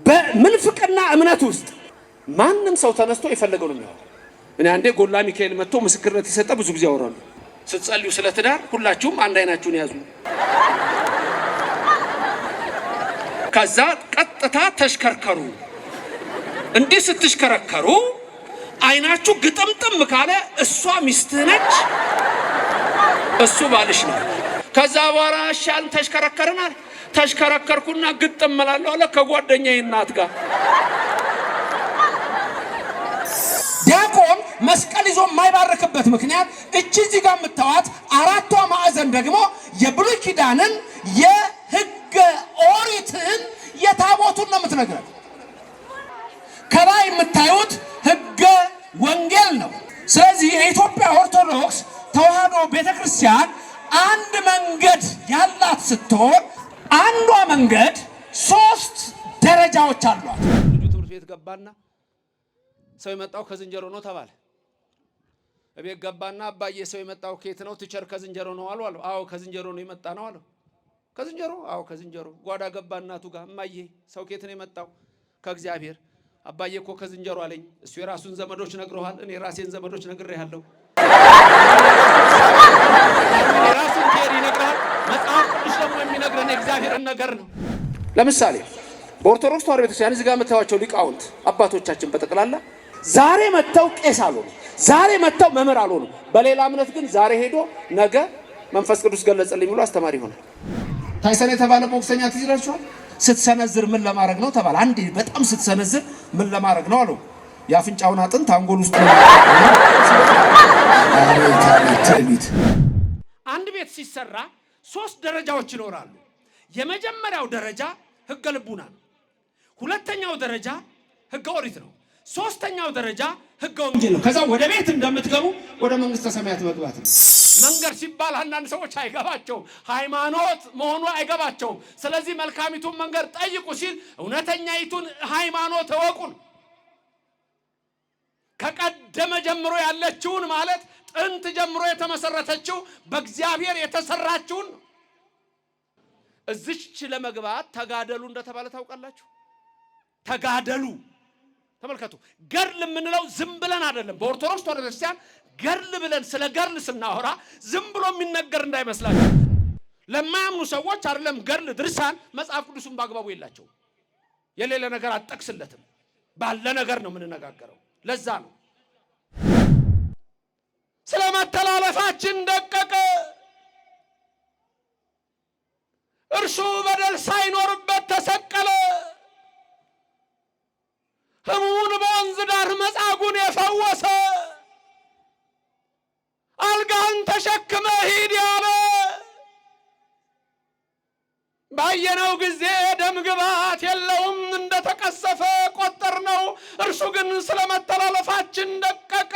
በምንፍቅና እምነት ውስጥ ማንም ሰው ተነስቶ የፈለገው ነው የሚያወራው። እኔ አንዴ ጎላ ሚካኤል መጥቶ ምስክርነት የሰጠ ብዙ ጊዜ ያወራሉ። ስትጸልዩ ስለ ትዳር ሁላችሁም አንድ አይናችሁን ያዙ። ከዛ ቀጥታ ተሽከርከሩ። እንዲህ ስትሽከረከሩ አይናችሁ ግጥምጥም ካለ እሷ ሚስትህ ነች፣ እሱ ባልሽ ነው። ከዛ በኋላ ሻል ተሽከረከርናል። ተሽከረከርኩና ግጥም እላለሁ አለ ከጓደኛዬ እናት ጋር። ዲያቆን መስቀል ይዞ የማይባርክበት ምክንያት እቺ እዚህ ጋር የምታዋት አራቷ ማዕዘን ደግሞ የብሉይ ኪዳንን የሕገ ኦሪትን የታቦቱን ነው የምትነግረን። ከላይ የምታዩት ሕገ ወንጌል ነው። ስለዚህ የኢትዮጵያ ኦርቶዶክስ ተዋሕዶ ቤተክርስቲያን አንድ መንገድ ያላት ስትሆን አንዷ መንገድ 3 ደረጃዎች አሏት። ልጁ ትምህርት ቤት ገባና ሰው የመጣው ከዝንጀሮ ነው ተባለ። እቤት ገባና አባዬ ሰው የመጣው ከየት ነው? ቲቸር ከዝንጀሮ ነው አሉ። አዎ ከዝንጀሮ ነው የመጣ ነው አሉ። ከዝንጀሮ? አዎ ከዝንጀሮ። ጓዳ ገባ እናቱ ጋር እማዬ ሰው ከየት ነው የመጣው? ከእግዚአብሔር። አባዬ እኮ ከዝንጀሮ አለኝ። እሱ የራሱን ዘመዶች ነግረዋል፣ እኔ ራሴን ዘመዶች ነግሬሃለሁ። የራሱን ቴሪ ነግረዋል። መጽሐፍ ቅዱስ ደግሞ የሚነግረን የእግዚአብሔርን ነገር ነው። ለምሳሌ በኦርቶዶክስ ተዋሕዶ ቤተክርስቲያን እዚህ ጋር የምታዩዋቸው ሊቃውንት አባቶቻችን በጠቅላላ ዛሬ መጥተው ቄስ አልሆኑ፣ ዛሬ መጥተው መምህር አልሆኑ። በሌላ እምነት ግን ዛሬ ሄዶ ነገ መንፈስ ቅዱስ ገለጸልኝ ብሎ አስተማሪ ይሆናል። ታይሰን የተባለ ቦክሰኛ ትዝ ይላችኋል። ስትሰነዝር ምን ለማድረግ ነው ተባለ። አንዴ በጣም ስትሰነዝር ምን ለማድረግ ነው አለው። የአፍንጫውን አጥንት አንጎል ውስጥ ነው። አንድ ቤት ሲሰራ 3 ደረጃዎች ይኖራሉ። የመጀመሪያው ደረጃ ሕገ ልቡና ነው። ሁለተኛው ደረጃ ሕገ ኦሪት ነው። ሶስተኛው ደረጃ ሕገ ወንጌል ነው። ከዛ ወደ ቤት እንደምትገቡ ወደ መንግስተ ሰማያት መግባት ነው። መንገድ ሲባል አንዳንድ ሰዎች አይገባቸውም፣ ሃይማኖት መሆኑ አይገባቸውም። ስለዚህ መልካሚቱን መንገድ ጠይቁ ሲል እውነተኛይቱን ሃይማኖት እወቁን። ከቀደመ ጀምሮ ያለችውን ማለት ጥንት ጀምሮ የተመሰረተችው በእግዚአብሔር የተሰራችውን እዚች ለመግባት ተጋደሉ እንደተባለ ታውቃላችሁ። ተጋደሉ ተመልከቱ። ገርል የምንለው ዝም ብለን አይደለም። በኦርቶዶክስ ተዋሕዶ ክርስቲያን ገርል ብለን ስለ ገርል ስናወራ ዝም ብሎ የሚነገር እንዳይመስላችሁ። ለማያምኑ ሰዎች አይደለም ገርል ድርሳን መጽሐፍ ቅዱስን በአግባቡ የላቸው። የሌለ ነገር አጠቅስለትም፣ ባለ ነገር ነው የምንነጋገረው። ለዛ ነው ስለ መተላለፋችን ደቀቀ፣ እርሱ በደል ሳይኖርበት ተሰቀለ። ሕሙሙን በወንዝ ዳር መጻጉዕን የፈወሰ፣ አልጋን ተሸክመ ሂድ ያለ፣ ባየነው ጊዜ ደም ግባት የለውም እንደተቀሰፈ ቆጠርነው። እርሱ ግን ስለ መተላለፋችን ደቀቀ፣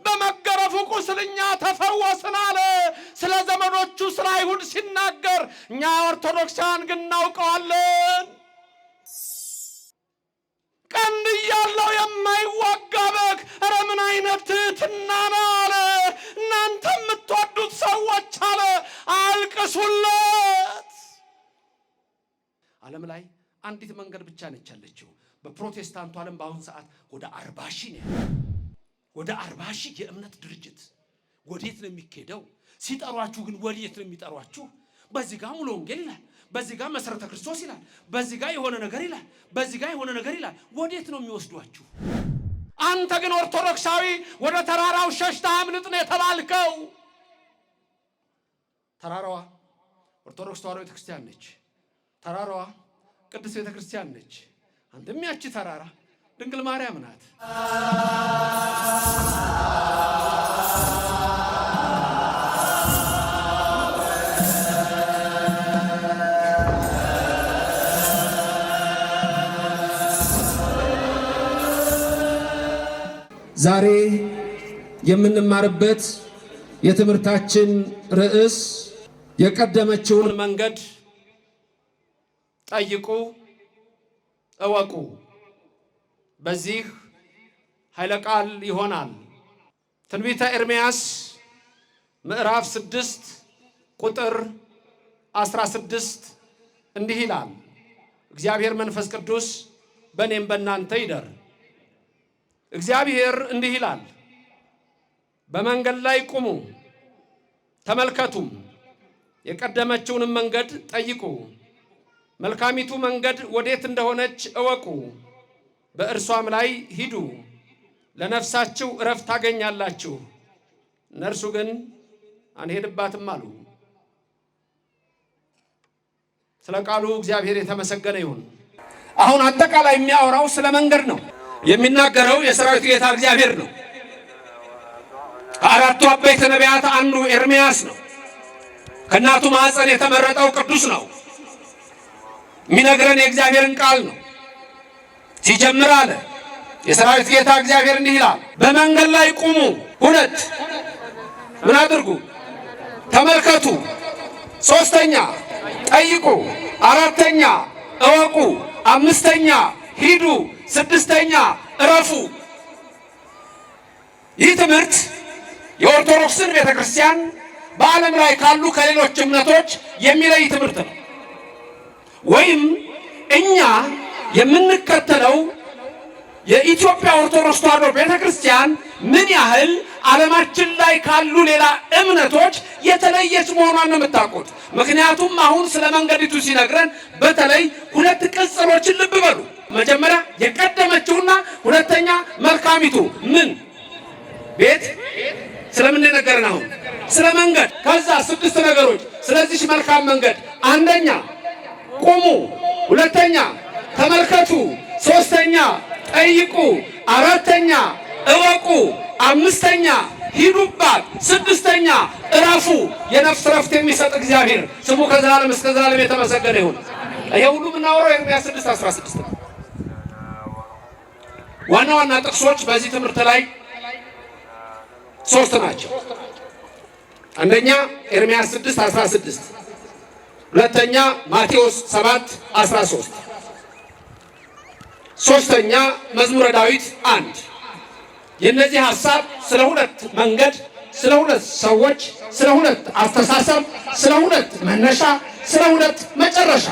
በመገረፉ ቁስል እኛ ተፈወስን አለ። ስለ ዘመዶቹ ስለ አይሁድ ሲናገር እኛ ኦርቶዶክሳውያን ግን እናውቀዋለን። ቀንድ እያለው የማይዋጋ በግ፣ ኧረ ምን አይነት ትሕትና ነው አለ። እናንተ የምትወዱት ሰዎች አለ አልቅሱለት። ዓለም ላይ አንዲት መንገድ ብቻ ነች ያለችው። በፕሮቴስታንቱ ዓለም በአሁን ሰዓት ወደ 40 ሺህ ነው። ወደ 40 ሺህ የእምነት ድርጅት። ወዴት ነው የሚኬደው? ሲጠሯችሁ ግን ወዴት ነው የሚጠሯችሁ? በዚህ ጋር ሙሉ ወንጌል ይላል፣ በዚህ ጋር መሰረተ ክርስቶስ ይላል፣ በዚህ ጋር የሆነ ነገር ይላል፣ በዚህ ጋር የሆነ ነገር ይላል። ወዴት ነው የሚወስዷችሁ? አንተ ግን ኦርቶዶክሳዊ ወደ ተራራው ሸሽተህ አምልጥ ነው የተባልከው። ተራራዋ ኦርቶዶክስ ተዋሕዶ ቤተክርስቲያን ነች። ተራራዋ ቅድስት ቤተክርስቲያን ነች። አንተም ያቺ ተራራ ድንግል ማርያም ናት። ዛሬ የምንማርበት የትምህርታችን ርዕስ የቀደመችውን መንገድ ጠይቁ እወቁ በዚህ ኃይለ ቃል ይሆናል። ትንቢተ ኤርምያስ ምዕራፍ 6 ቁጥር 16 እንዲህ ይላል። እግዚአብሔር መንፈስ ቅዱስ በእኔም በእናንተ ይደር። እግዚአብሔር እንዲህ ይላል፣ በመንገድ ላይ ቁሙ ተመልከቱም፣ የቀደመችውንም መንገድ ጠይቁ፣ መልካሚቱ መንገድ ወዴት እንደሆነች እወቁ፣ በእርሷም ላይ ሂዱ፣ ለነፍሳችሁ ዕረፍት ታገኛላችሁ። እነርሱ ግን አንሄድባትም አሉ። ስለ ቃሉ እግዚአብሔር የተመሰገነ ይሁን። አሁን አጠቃላይ የሚያወራው ስለ መንገድ ነው። የሚናገረው የሰራዊት ጌታ እግዚአብሔር ነው። ከአራቱ አበይት ነቢያት አንዱ ኤርምያስ ነው። ከእናቱ ማኅፀን የተመረጠው ቅዱስ ነው። የሚነግረን የእግዚአብሔርን ቃል ነው። ሲጀምር አለ የሰራዊት ጌታ እግዚአብሔር እንዲህ ይላል፣ በመንገድ ላይ ቁሙ። ሁለት ምን አድርጉ? ተመልከቱ። ሶስተኛ ጠይቁ። አራተኛ እወቁ። አምስተኛ ሂዱ። ስድስተኛ እረፉ። ይህ ትምህርት የኦርቶዶክስን ቤተክርስቲያን በዓለም ላይ ካሉ ከሌሎች እምነቶች የሚለይ ትምህርት ነው። ወይም እኛ የምንከተለው የኢትዮጵያ ኦርቶዶክስ ተዋሕዶ ቤተክርስቲያን ምን ያህል ዓለማችን ላይ ካሉ ሌላ እምነቶች የተለየች መሆኗን ነው የምታውቁት። ምክንያቱም አሁን ስለ መንገዲቱ ሲነግረን በተለይ ሁለት ቅጽሎችን ልብ በሉ። መጀመሪያ የቀደመችውና ሁለተኛ መልካሚቱ ምን ቤት ስለምን ነገርን? አሁን ስለ መንገድ። ከዛ 6 ነገሮች። ስለዚህ መልካም መንገድ አንደኛ ቁሙ፣ ሁለተኛ ተመልከቱ፣ ሶስተኛ ጠይቁ፣ አራተኛ እወቁ፣ አምስተኛ ሂዱባት፣ ስድስተኛ እረፉ። የነፍስ ረፍት የሚሰጥ እግዚአብሔር ስሙ ከዘላለም እስከ ዘላለም የተመሰገነ ይሁን። ይሄ ሁሉ የምናወራው ኤርምያስ 6:16 ነው። ዋና ዋና ጥቅሶች በዚህ ትምህርት ላይ 3 ናቸው። አንደኛ ኤርምያስ 6:16፣ ሁለተኛ ማቴዎስ 7:13፣ ሶስተኛ መዝሙረ ዳዊት 1። የነዚህ ሐሳብ ስለ ሁለት መንገድ፣ ስለ ሁለት ሰዎች፣ ስለ ሁለት አስተሳሰብ፣ ስለ ሁለት መነሻ፣ ስለ ሁለት መጨረሻ።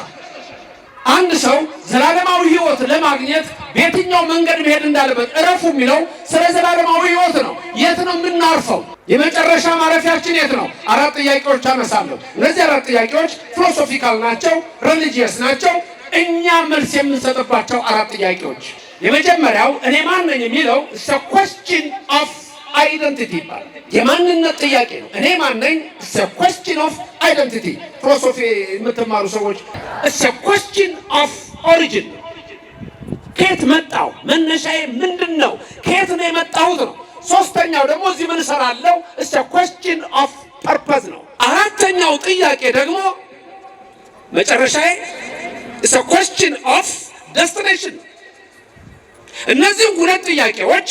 አንድ ሰው ዘላለማዊ ሕይወት ለማግኘት በየትኛው መንገድ መሄድ እንዳለበት እረፉ የሚለው ስለ ዘላለማዊ ሕይወት ነው። የት ነው የምናርፈው? የመጨረሻ ማረፊያችን የት ነው? 4 ጥያቄዎች አነሳለሁ። እነዚህ 4 ጥያቄዎች ፊሎሶፊካል ናቸው፣ ሪሊጂየስ ናቸው። እኛ መልስ የምንሰጥባቸው 4 ጥያቄዎች። የመጀመሪያው እኔ ማን ነኝ የሚለው question of identity ይባላል። የማንነት ጥያቄ ነው። እኔ ማን ነኝ? question of identity። ፊሎሶፊ የምትማሩ ሰዎች question of origin፣ ከየት መጣው? መነሻዬ ምንድን ነው? ከየት ነው የመጣሁት ነው። ሶስተኛው ደግሞ እዚህ ምን እሰራለሁ? question of purpose ነው። አራተኛው ጥያቄ ደግሞ መጨረሻዬ question of destination። እነዚህ ሁለት ጥያቄዎች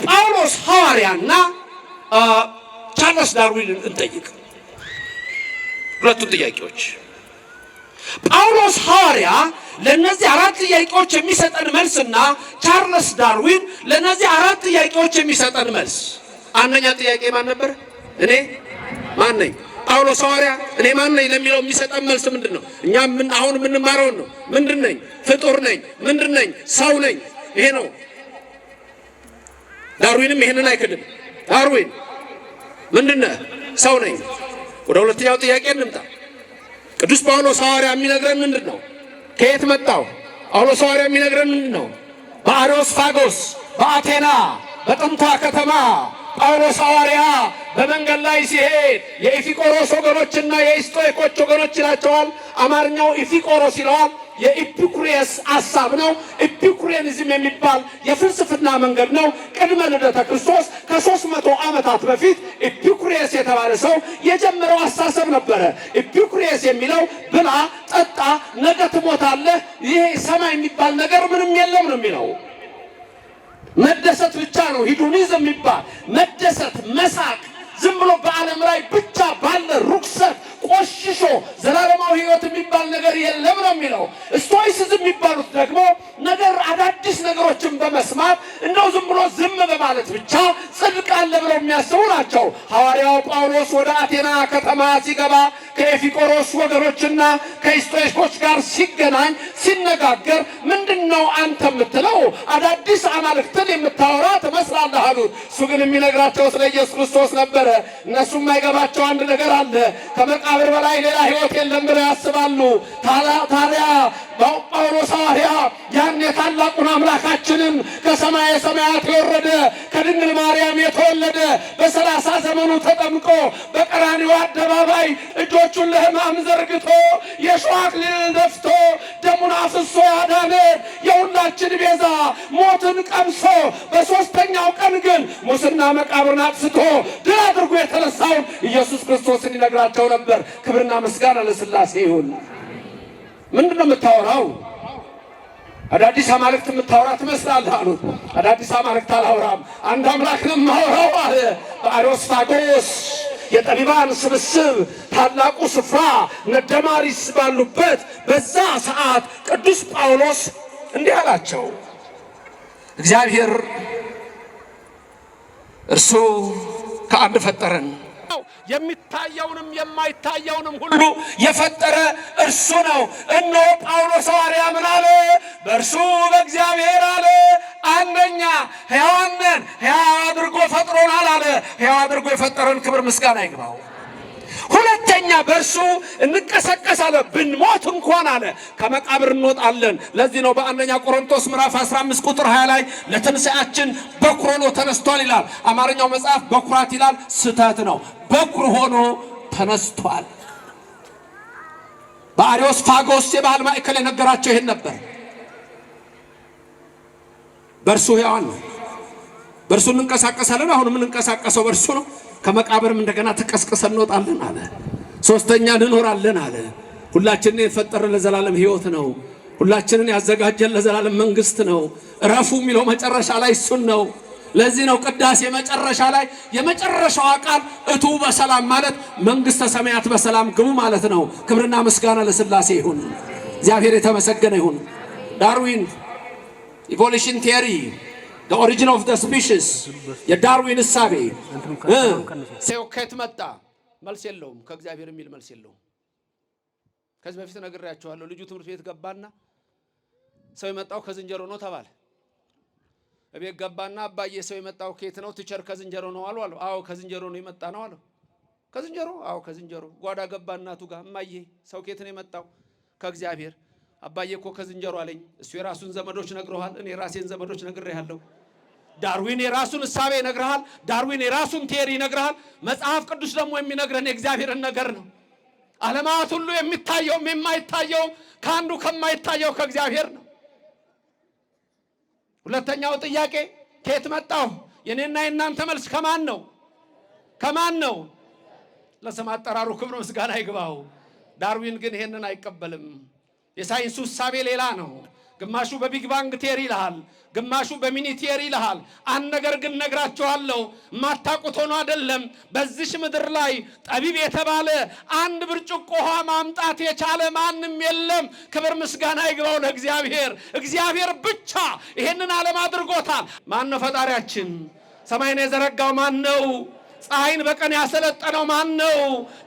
ጳውሎስ ሐዋርያና ቻርልስ ዳርዊንን እንጠይቅ። ሁለቱ ጥያቄዎች ጳውሎስ ሐዋርያ ለነዚህ 4 ጥያቄዎች የሚሰጠን መልስና ቻርልስ ዳርዊን ለነዚህ 4 ጥያቄዎች የሚሰጠን መልስ። አንደኛ ጥያቄ ማን ነበር? እኔ ማን ነኝ? ጳውሎስ ሐዋርያ እኔ ማን ነኝ ለሚለው የሚሰጠን መልስ ምንድን ነው? እኛ አሁን የምንማረውን ነው። ምንድን ነኝ? ፍጡር ነኝ። ምንድን ነኝ? ሰው ነኝ። ይሄ ነው። ዳርዊንም ይሄንን አይክድም። ዳርዊን ምንድነው? ሰው ነኝ። ወደ ሁለተኛው ጥያቄ እንምጣ። ቅዱስ ጳውሎስ ሐዋርያ የሚነግረን ምንድን ነው? ከየት መጣው? ጳውሎስ ሐዋርያ የሚነግረን ምንድን ነው? በአሪዮስፋጎስ በአቴና በጥንቷ ከተማ ጳውሎስ ሐዋርያ በመንገድ ላይ ሲሄድ የኢፊቆሮስ ወገኖችና የኢስጦይኮች ወገኖች ይላቸዋል። አማርኛው ኢፊቆሮስ ይለዋል። የኢፒኩሪየስ ሐሳብ ነው። ኢፒኩሪያኒዝም የሚባል የፍልስፍና መንገድ ነው። ቅድመ ልደተ ክርስቶስ ከ300 ዓመታት በፊት ኢፒኩሪየስ የተባለ ሰው የጀመረው አስተሳሰብ ነበረ። ኢፒኩሪየስ የሚለው ብላ፣ ጠጣ፣ ነገ ትሞታለህ፣ ይሄ ሰማይ የሚባል ነገር ምንም የለም ነው የሚለው። መደሰት ብቻ ነው። ሂዱኒዝም የሚባል መደሰት፣ መሳቅ፣ ዝም ብሎ በዓለም ላይ ብቻ ባለ ሩክሰት ቆሽሾ ዘላለማዊ ሕይወት የሚባል ነገር የለም ነው የሚለው። ስቶይሲዝም የሚባሉት ደግሞ ነገር አዳዲስ ነገሮችን በመስማት እንደው ዝም ብሎ ዝም በማለት ብቻ ጽድቅ አለ ብለው የሚያስቡ ናቸው። ሐዋርያው ጳውሎስ ወደ አቴና ከተማ ሲገባ ከኤፊቆሮስ ወገኖችና ከኢስቶይኮች ጋር ሲገናኝ ሲነጋገር ምንድነው አንተ የምትለው? አዳዲስ አማልክትን የምታወራ ትመስላለህ አሉት። እሱ ግን የሚነግራቸው ስለ ኢየሱስ ክርስቶስ ነበረ። እነሱ የማይገባቸው አንድ ነገር አለ። ከመቃብር በላይ ሌላ ሕይወት የለም ብለው ያስባሉ። ታዲያ ጳውሎስ ሐዋርያ ያን የታላቁን አምላካችንን ከሰማየ ሰማያት የወረደ ከድንግል ማርያም የተወለደ በ30 ዘመኑ ተጠምቆ በቀራንዮ አደባባይ እጆቹን ለሕማም ዘርግቶ የሾህ አክሊልን ደፍቶ ደሙን አፍሶ ያዳነን የሁላችን ቤዛ ሞትን ቀምሶ በሦስተኛው ቀን ግን ሙስና መቃብርን አጥፍቶ ድል አድርጎ የተነሳውን ኢየሱስ ክርስቶስን ይነግራቸው ነበር። ክብርና ምስጋና ለሥላሴ ይሁን። ምንድነው የምታወራው? አዳዲስ አማልክት የምታወራ ትመስላለህ አሉት። አዳዲስ አማልክት አላወራም፣ አንድ አምላክ ነው የማወራው አለ። በአርዮስፋጎስ የጠቢባን ስብስብ ታላቁ ስፍራ እነ ደማሪስ ባሉበት በዛ ሰዓት ቅዱስ ጳውሎስ እንዲህ አላቸው። እግዚአብሔር እርሱ ከአንድ ፈጠረን፣ የሚታየውንም የማይታየውንም ሁሉ የፈጠረ እርሱ ነው። እነሆ ጳውሎስ ሐዋርያ ምን አለ? በእርሱ በእግዚአብሔር አለ አንደኛ ሕያዋን ነን፣ ሕያው አድርጎ ፈጥሮናል አለ። ሕያው አድርጎ የፈጠረን ክብር ምስጋና ይግባው። ሁለተኛ በእርሱ እንቀሰቀሳለን፣ ብንሞት እንኳን አለ ከመቃብር እንወጣለን። ለዚህ ነው በአንደኛ ቆሮንቶስ ምዕራፍ 15 ቁጥር 20 ላይ ለትንሣኤያችን በኩር ሆኖ ተነስቷል ይላል። አማርኛው መጽሐፍ በኩራት ይላል፣ ስህተት ነው። በኩር ሆኖ ተነስቷል። በአርዮስፋጎስ የባህል ማዕከል የነገራቸው ይሄን ነበር። በእርሱ ሕያዋን ነው፣ በእርሱ እንንቀሳቀሳለን። አሁን የምንንቀሳቀሰው በእርሱ ነው። ከመቃብርም እንደገና ተቀስቅሰን እንወጣለን አለ። ሶስተኛ እንኖራለን አለ። ሁላችንን የፈጠረ ለዘላለም ሕይወት ነው። ሁላችንን ያዘጋጀን ለዘላለም መንግስት ነው። እረፉ የሚለው መጨረሻ ላይ እሱን ነው። ለዚህ ነው ቅዳሴ መጨረሻ ላይ የመጨረሻው ቃል እቱ በሰላም ማለት መንግስተ ሰማያት በሰላም ግቡ ማለት ነው። ክብርና ምስጋና ለሥላሴ ይሁን። እግዚአብሔር የተመሰገነ ይሁን። ዳርዊን ኢቮሉሽን ቲዮሪ the origin of the species የዳርዊን እሳቤ ሰው ከየት መጣ? መልስ የለውም። ከእግዚአብሔር የሚል መልስ የለውም። ከዚህ በፊት ነግሬያችኋለሁ። ልጁ ትምህርት ቤት ገባና ሰው የመጣው ከዝንጀሮ ነው ተባለ። እቤት ገባና አባዬ ሰው የመጣው ከየት ነው? ቲቸር ከዝንጀሮ ነው አሉ። አዎ ከዝንጀሮ ነው የመጣ ነው አሉ። ከዝንጀሮ? አዎ ከዝንጀሮ። ጓዳ ገባ እናቱ ጋር እማዬ ሰው ከየት ነው የመጣው? ከእግዚአብሔር። አባዬ እኮ ከዝንጀሮ አለኝ። እሱ የራሱን ዘመዶች ነግረዋል፣ እኔ የራሴን ዘመዶች ነግሬሃለሁ። ዳርዊን የራሱን እሳቤ ይነግርሃል። ዳርዊን የራሱን ቲዮሪ ይነግርሃል። መጽሐፍ ቅዱስ ደግሞ የሚነግረን የእግዚአብሔርን ነገር ነው። ዓለማት ሁሉ የሚታየውም የማይታየውም ከአንዱ ከማይታየው ከእግዚአብሔር ነው። ሁለተኛው ጥያቄ ከየት መጣሁ? የኔና የእናንተ መልስ ከማን ነው? ከማን ነው? ለስም አጠራሩ ክብር ምስጋና ይግባው። ዳርዊን ግን ይሄንን አይቀበልም። የሳይንሱ እሳቤ ሌላ ነው። ግማሹ በቢግ ባንግ ቲዮሪ ይልሃል፣ ግማሹ በሚኒ ቲዮሪ ይልሃል። አንድ ነገር ግን ነግራችኋለሁ፣ ማታውቁት ሆኖ አይደለም። በዚሽ ምድር ላይ ጠቢብ የተባለ አንድ ብርጭቆ ውሃ ማምጣት የቻለ ማንም የለም። ክብር ምስጋና ይግባው ለእግዚአብሔር። እግዚአብሔር ብቻ ይሄንን ዓለም አድርጎታል። ማን ነው ፈጣሪያችን? ሰማይን የዘረጋው ማን ነው? ፀሐይን በቀን ያሰለጠነው ማን ነው?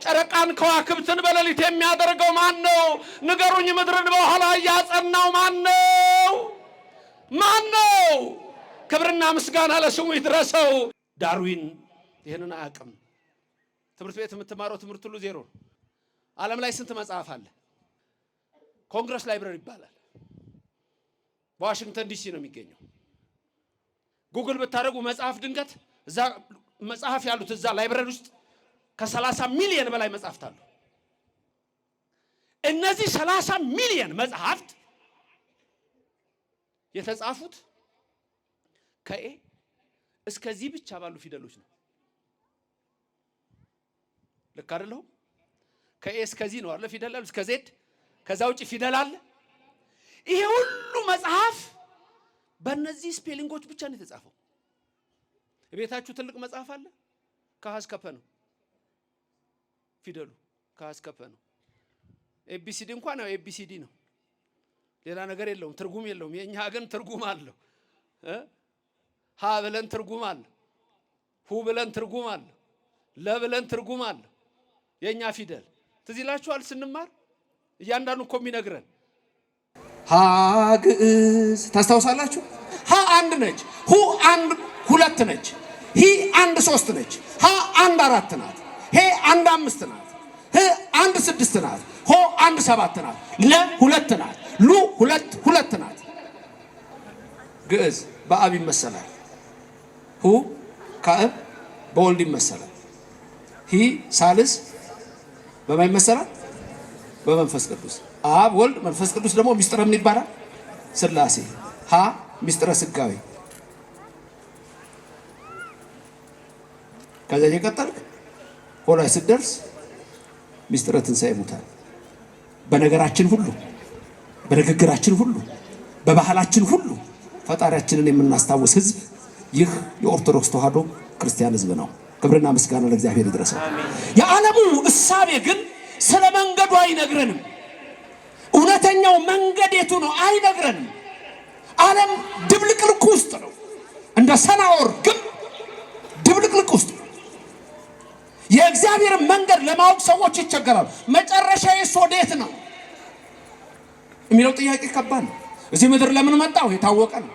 ጨረቃን ከዋክብትን በሌሊት የሚያደርገው ማን ነው? ንገሩኝ። ምድርን በኋላ ያጸናው ማን ነው? ማን ነው? ክብርና ምስጋና ለስሙ ይድረሰው። ዳርዊን ይሄንን አያውቅም። ትምህርት ቤት የምትማረው ትምህርት ሁሉ ዜሮ። ዓለም ላይ ስንት መጽሐፍ አለ? ኮንግረስ ላይብረሪ ይባላል። በዋሽንግተን ዲሲ ነው የሚገኘው። ጉግል ብታደርጉ መጽሐፍ ድንገት እዛ መጽሐፍ ያሉት እዛ ላይብረሪ ውስጥ ከ30 ሚሊዮን በላይ መጽሐፍት አሉ። እነዚህ 30 ሚሊዮን መጽሐፍት የተጻፉት ከኤ እስከዚህ ብቻ ባሉ ፊደሎች ነው። ልክ አይደለም? ከኤ እስከዚህ ነው አይደል? ፊደል አለ እስከ ዜድ። ከዛ ውጪ ፊደል አለ። ይሄ ሁሉ መጽሐፍ በእነዚህ ስፔሊንጎች ብቻ ነው የተጻፈው። ቤታችሁ ትልቅ መጽሐፍ አለ። ከሀ እስከ ፐ ነው ፊደሉ። ከሀ እስከ ፐ ነው። ኤቢሲዲ እንኳን ነው ኤቢሲዲ ነው። ሌላ ነገር የለውም፣ ትርጉም የለውም። የኛ ግን ትርጉም አለው። ሀ ብለን ትርጉም አለ፣ ሁ ብለን ትርጉም አለ፣ ለ ብለን ትርጉም አለ። የኛ ፊደል ትዝ ይላችኋል ስንማር እያንዳንዱ እኮ የሚነግረን ሀ ግዕዝ ታስታውሳላችሁ? ሀ አንድ ነች፣ ሁ አንድ ሁለት ነች፣ ሂ አንድ ሶስት ነች፣ ሀ አንድ አራት ናት፣ ሄ አንድ አምስት ናት፣ ህ አንድ ስድስት ናት፣ ሆ አንድ ሰባት ናት፣ ለ ሁለት ናት፣ ሉ ሁለት ናት። ግዕዝ በአብ ይመሰላል፣ ሁ ከአብ በወልድ ይመሰላል፣ ሂ ሳልስ በማን ይመሰላል? በመንፈስ ቅዱስ። አብ ወልድ መንፈስ ቅዱስ ደግሞ ሚስጥረ ምን ይባላል? ሥላሴ። ሀ ሚስጥረ ስጋዌ። ከዛ እየቀጠልክ ሆላይ ስትደርስ ሚስጥረ ትንሣኤ ሙታን። በነገራችን ሁሉ፣ በንግግራችን ሁሉ፣ በባህላችን ሁሉ ፈጣሪያችንን የምናስታውስ ህዝብ ይህ የኦርቶዶክስ ተዋህዶ ክርስቲያን ህዝብ ነው። ክብርና ምስጋና ለእግዚአብሔር ይድረሰው። የዓለሙ እሳቤ ግን ስለ መንገዱ አይነግረንም። እውነተኛው መንገድ የቱ ነው አይነግረንም። ዓለም ድብልቅልቅ ውስጥ ነው። እንደ ሰናዖር ግን ድብልቅልቅ ውስጥ ነው። የእግዚአብሔር መንገድ ለማወቅ ሰዎች ይቸገራሉ። መጨረሻዬስ ወዴት ነው የሚለው ጥያቄ ከባድ ነው። እዚህ ምድር ለምን መጣሁ የታወቀ ነው።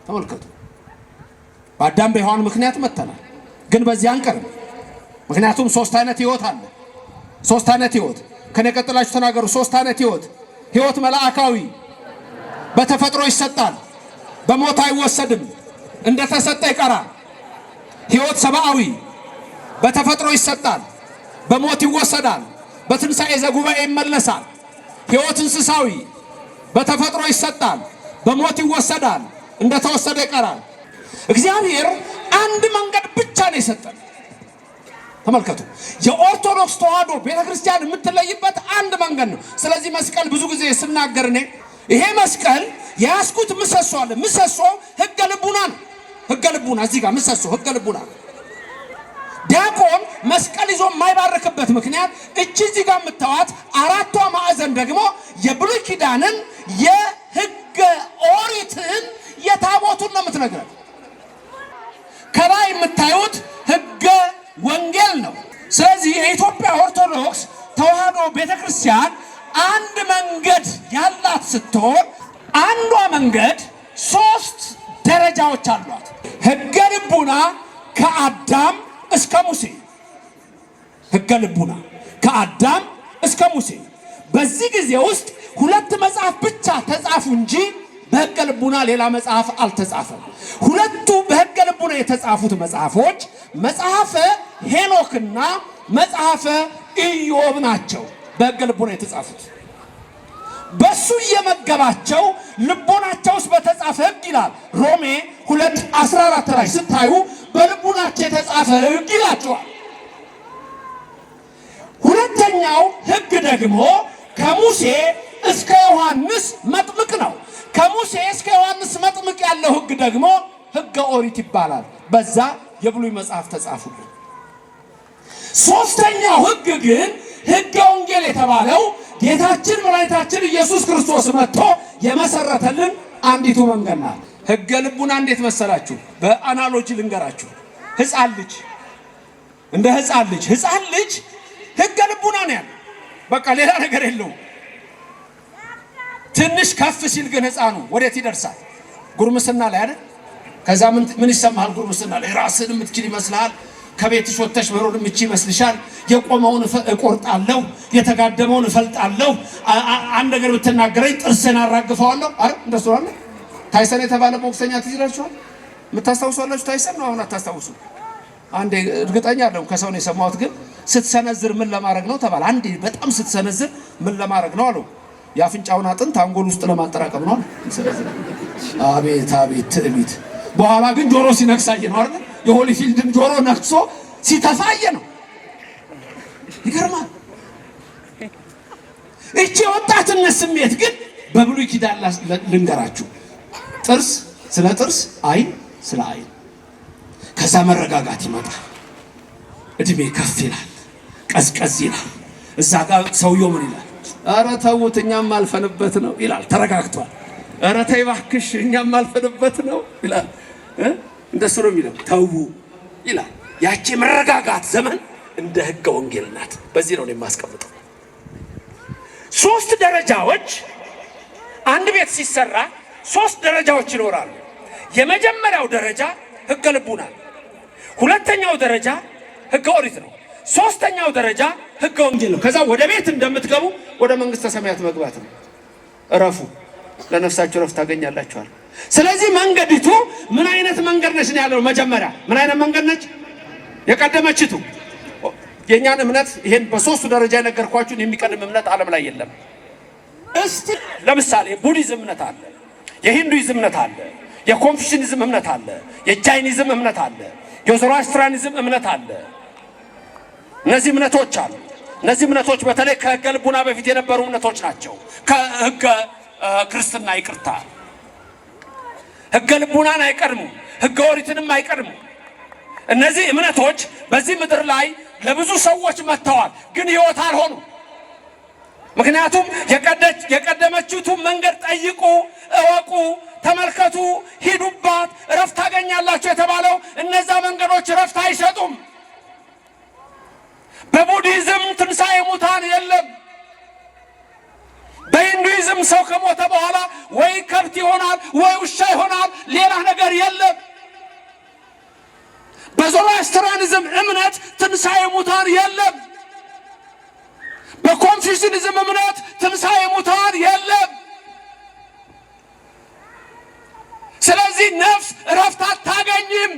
ተመልከቱ፣ በአዳም በሔዋን ምክንያት መተናል። ግን በዚህ አንቀርም። ምክንያቱም ሶስት አይነት ህይወት አለ። ሶስት አይነት ህይወት ከኔ ቀጥላችሁ ተናገሩ። ሶስት አይነት ህይወት። ህይወት መላእካዊ በተፈጥሮ ይሰጣል፣ በሞት አይወሰድም፣ እንደተሰጠ ይቀራል። ህይወት ሰብአዊ በተፈጥሮ ይሰጣል፣ በሞት ይወሰዳል፣ በትንሣኤ ዘጉባኤ ይመለሳል። ህይወት እንስሳዊ በተፈጥሮ ይሰጣል፣ በሞት ይወሰዳል፣ እንደተወሰደ ይቀራል። እግዚአብሔር አንድ መንገድ ብቻ ነው የሰጠን። ተመልከቱ፣ የኦርቶዶክስ ተዋህዶ ቤተክርስቲያን የምትለይበት አንድ መንገድ ነው። ስለዚህ መስቀል ብዙ ጊዜ ስናገር እኔ ይሄ መስቀል የያዝኩት ምሰሶ አለ። ምሰሶ ህገ ልቡና ነው። ህገ ልቡና እዚህ ጋር ምሰሶ ህገ ልቡና ነው። ዲያቆን መስቀል ይዞ የማይባርክበት ምክንያት እዚህ ጋር የምታዩት አራቷ ማዕዘን ደግሞ የብሉይ ኪዳንን የህገ ኦሪትን የታቦቱን ነው የምትነግረን። ከላይ የምታዩት ህገ ወንጌል ነው። ስለዚህ የኢትዮጵያ ኦርቶዶክስ ተዋህዶ ቤተክርስቲያን አንድ መንገድ ያላት ስትሆን አንዷ መንገድ ሶስት ደረጃዎች አሏት። ህገ ልቡና ከአዳም እስከ ሙሴ። ህገ ልቡና ከአዳም እስከ ሙሴ። በዚህ ጊዜ ውስጥ ሁለት መጽሐፍ ብቻ ተጻፉ እንጂ በህገ ልቡና ሌላ መጽሐፍ አልተጻፈም። ሁለቱ በህገ ልቡና የተጻፉት መጽሐፎች መጽሐፈ ሄኖክና መጽሐፈ ኢዮብ ናቸው። በህገ ልቡና የተጻፉት በሱ እየመገባቸው ልቦናቸው ውስጥ በተጻፈ ህግ ይላል። ሮሜ 2:14 ላይ ስታዩ በልቡናቸው የተጻፈ ህግ ይላቸዋል። ሁለተኛው ህግ ደግሞ ከሙሴ እስከ ዮሐንስ መጥምቅ ነው። ከሙሴ እስከ ዮሐንስ መጥምቅ ያለው ህግ ደግሞ ህገ ኦሪት ይባላል። በዛ የብሉይ መጽሐፍ ተጻፉልን። ሶስተኛው ህግ ግን ህገ ወንጌል የተባለው ጌታችን መድኃኒታችን ኢየሱስ ክርስቶስ መጥቶ የመሰረተልን አንዲቱ መንገድ ናት። ህገ ልቡና እንዴት መሰላችሁ? በአናሎጂ ልንገራችሁ። ህፃን ልጅ ህገ ልቡና ነው ያለው። በቃ ሌላ ነገር የለውም። ትንሽ ከፍ ሲል ግን ህፃኑ ወዴት ይደርሳል? ጉርምስና ላይ አይደል? ከዛ ምን ይሰማል? ጉርምስና ላይ ራስን የምትችል ይመስልሃል? ከቤትሽ ወጥተሽ መሮጥ የምትችል ይመስልሻል? የቆመውን እቆርጣለሁ፣ የተጋደመውን እፈልጣለሁ፣ አንድ ነገር ብትናገረኝ ጥርስን አራግፈዋለሁ። አረ እንደሱ አለ። ታይሰን የተባለ ቦክሰኛ ትዝ ይላችኋል? የምታስታውሷላችሁ? ታይሰን ነው። አሁን አታስታውሱ? አንዴ እርግጠኛ አይደለም ከሰው ነው የሰማሁት። ግን ስትሰነዝር ምን ለማድረግ ነው ተባለ። አንዴ በጣም ስትሰነዝር ምን ለማድረግ ነው አለው። የአፍንጫውን አጥንት አንጎል ውስጥ ለማጠራቀም ነው። አቤት አቤት ትዕቢት! በኋላ ግን ጆሮ ሲነክሳየ ነው አይደል? የሆሊፊልድን ጆሮ ነክሶ ሲተፋየ ነው። ይገርማል። እቺ ወጣትነት ስሜት ግን በብሉይ ኪዳን ልንገራችሁ። ጥርስ ስለ ጥርስ፣ አይን ስለ አይን። ከዛ መረጋጋት ይመጣል። እድሜ ከፍ ይላል፣ ቀዝቀዝ ይላል። እዛ ጋር ሰውየው ምን ይላል? ኧረ ተውት እኛም አልፈንበት ነው ይላል። ተረጋግቷል። ኧረ ተይ እባክሽ እኛም አልፈንበት ነው ይላል። እንደሱ ነው የሚለው። ተው ይላል። ያቺ መረጋጋት ዘመን እንደ ህገ ወንጌል ናት። በዚህ ነው የማስቀምጠው። ሶስት ደረጃዎች አንድ ቤት ሲሰራ ሶስት ደረጃዎች ይኖራሉ። የመጀመሪያው ደረጃ ሕገ ልቡና፣ ሁለተኛው ደረጃ ሕገ ኦሪት ነው፣ ሶስተኛው ደረጃ ሕገ ወንጌል ነው። ከዛ ወደ ቤት እንደምትገቡ ወደ መንግስተ ሰማያት መግባት ነው። እረፉ ለነፍሳችሁ እረፍት ታገኛላችኋል። ስለዚህ መንገዲቱ ምን አይነት መንገድ ነች ነው ያለው። መጀመሪያ ምን አይነት መንገድ ነች? የቀደመችቱ የኛን እምነት ይሄን በሶስቱ ደረጃ የነገርኳችሁን የሚቀድም እምነት ዓለም ላይ የለም። እስቲ ለምሳሌ ቡዲዝም እምነት አለ፣ የሂንዱይዝም እምነት አለ፣ የኮንፊሽኒዝም እምነት አለ፣ የጃይኒዝም እምነት አለ፣ የዞራስትራኒዝም እምነት አለ። እነዚህ እምነቶች አሉ። እነዚህ እምነቶች በተለይ ከሕገ ልቡና በፊት የነበሩ እምነቶች ናቸው። ከሕገ ክርስትና ይቅርታ፣ ሕገ ልቡናን አይቀድሙ፣ ሕገ ኦሪትንም አይቀድሙ። እነዚህ እምነቶች በዚህ ምድር ላይ ለብዙ ሰዎች መጥተዋል፣ ግን ሕይወት አልሆኑ። ምክንያቱም የቀደመችቱን መንገድ ጠይቁ፣ እወቁ፣ ተመልከቱ፣ ሂዱባት፣ እረፍት ታገኛላችሁ የተባለው እነዛ መንገዶች እረፍት አይሰጡም። በቡዲዝም ትንሣኤ ሙታን የለም። በሂንዱይዝም ሰው ከሞተ በኋላ ወይ ከብት ይሆናል ወይ ውሻ ይሆናል፣ ሌላ ነገር የለም። በዞራስትራኒዝም እምነት ትንሣኤ ሙታን የለም። በኮንፊሽኒዝም እምነት ትንሣኤ ሙታን የለም። ስለዚህ ነፍስ እረፍት አታገኝም።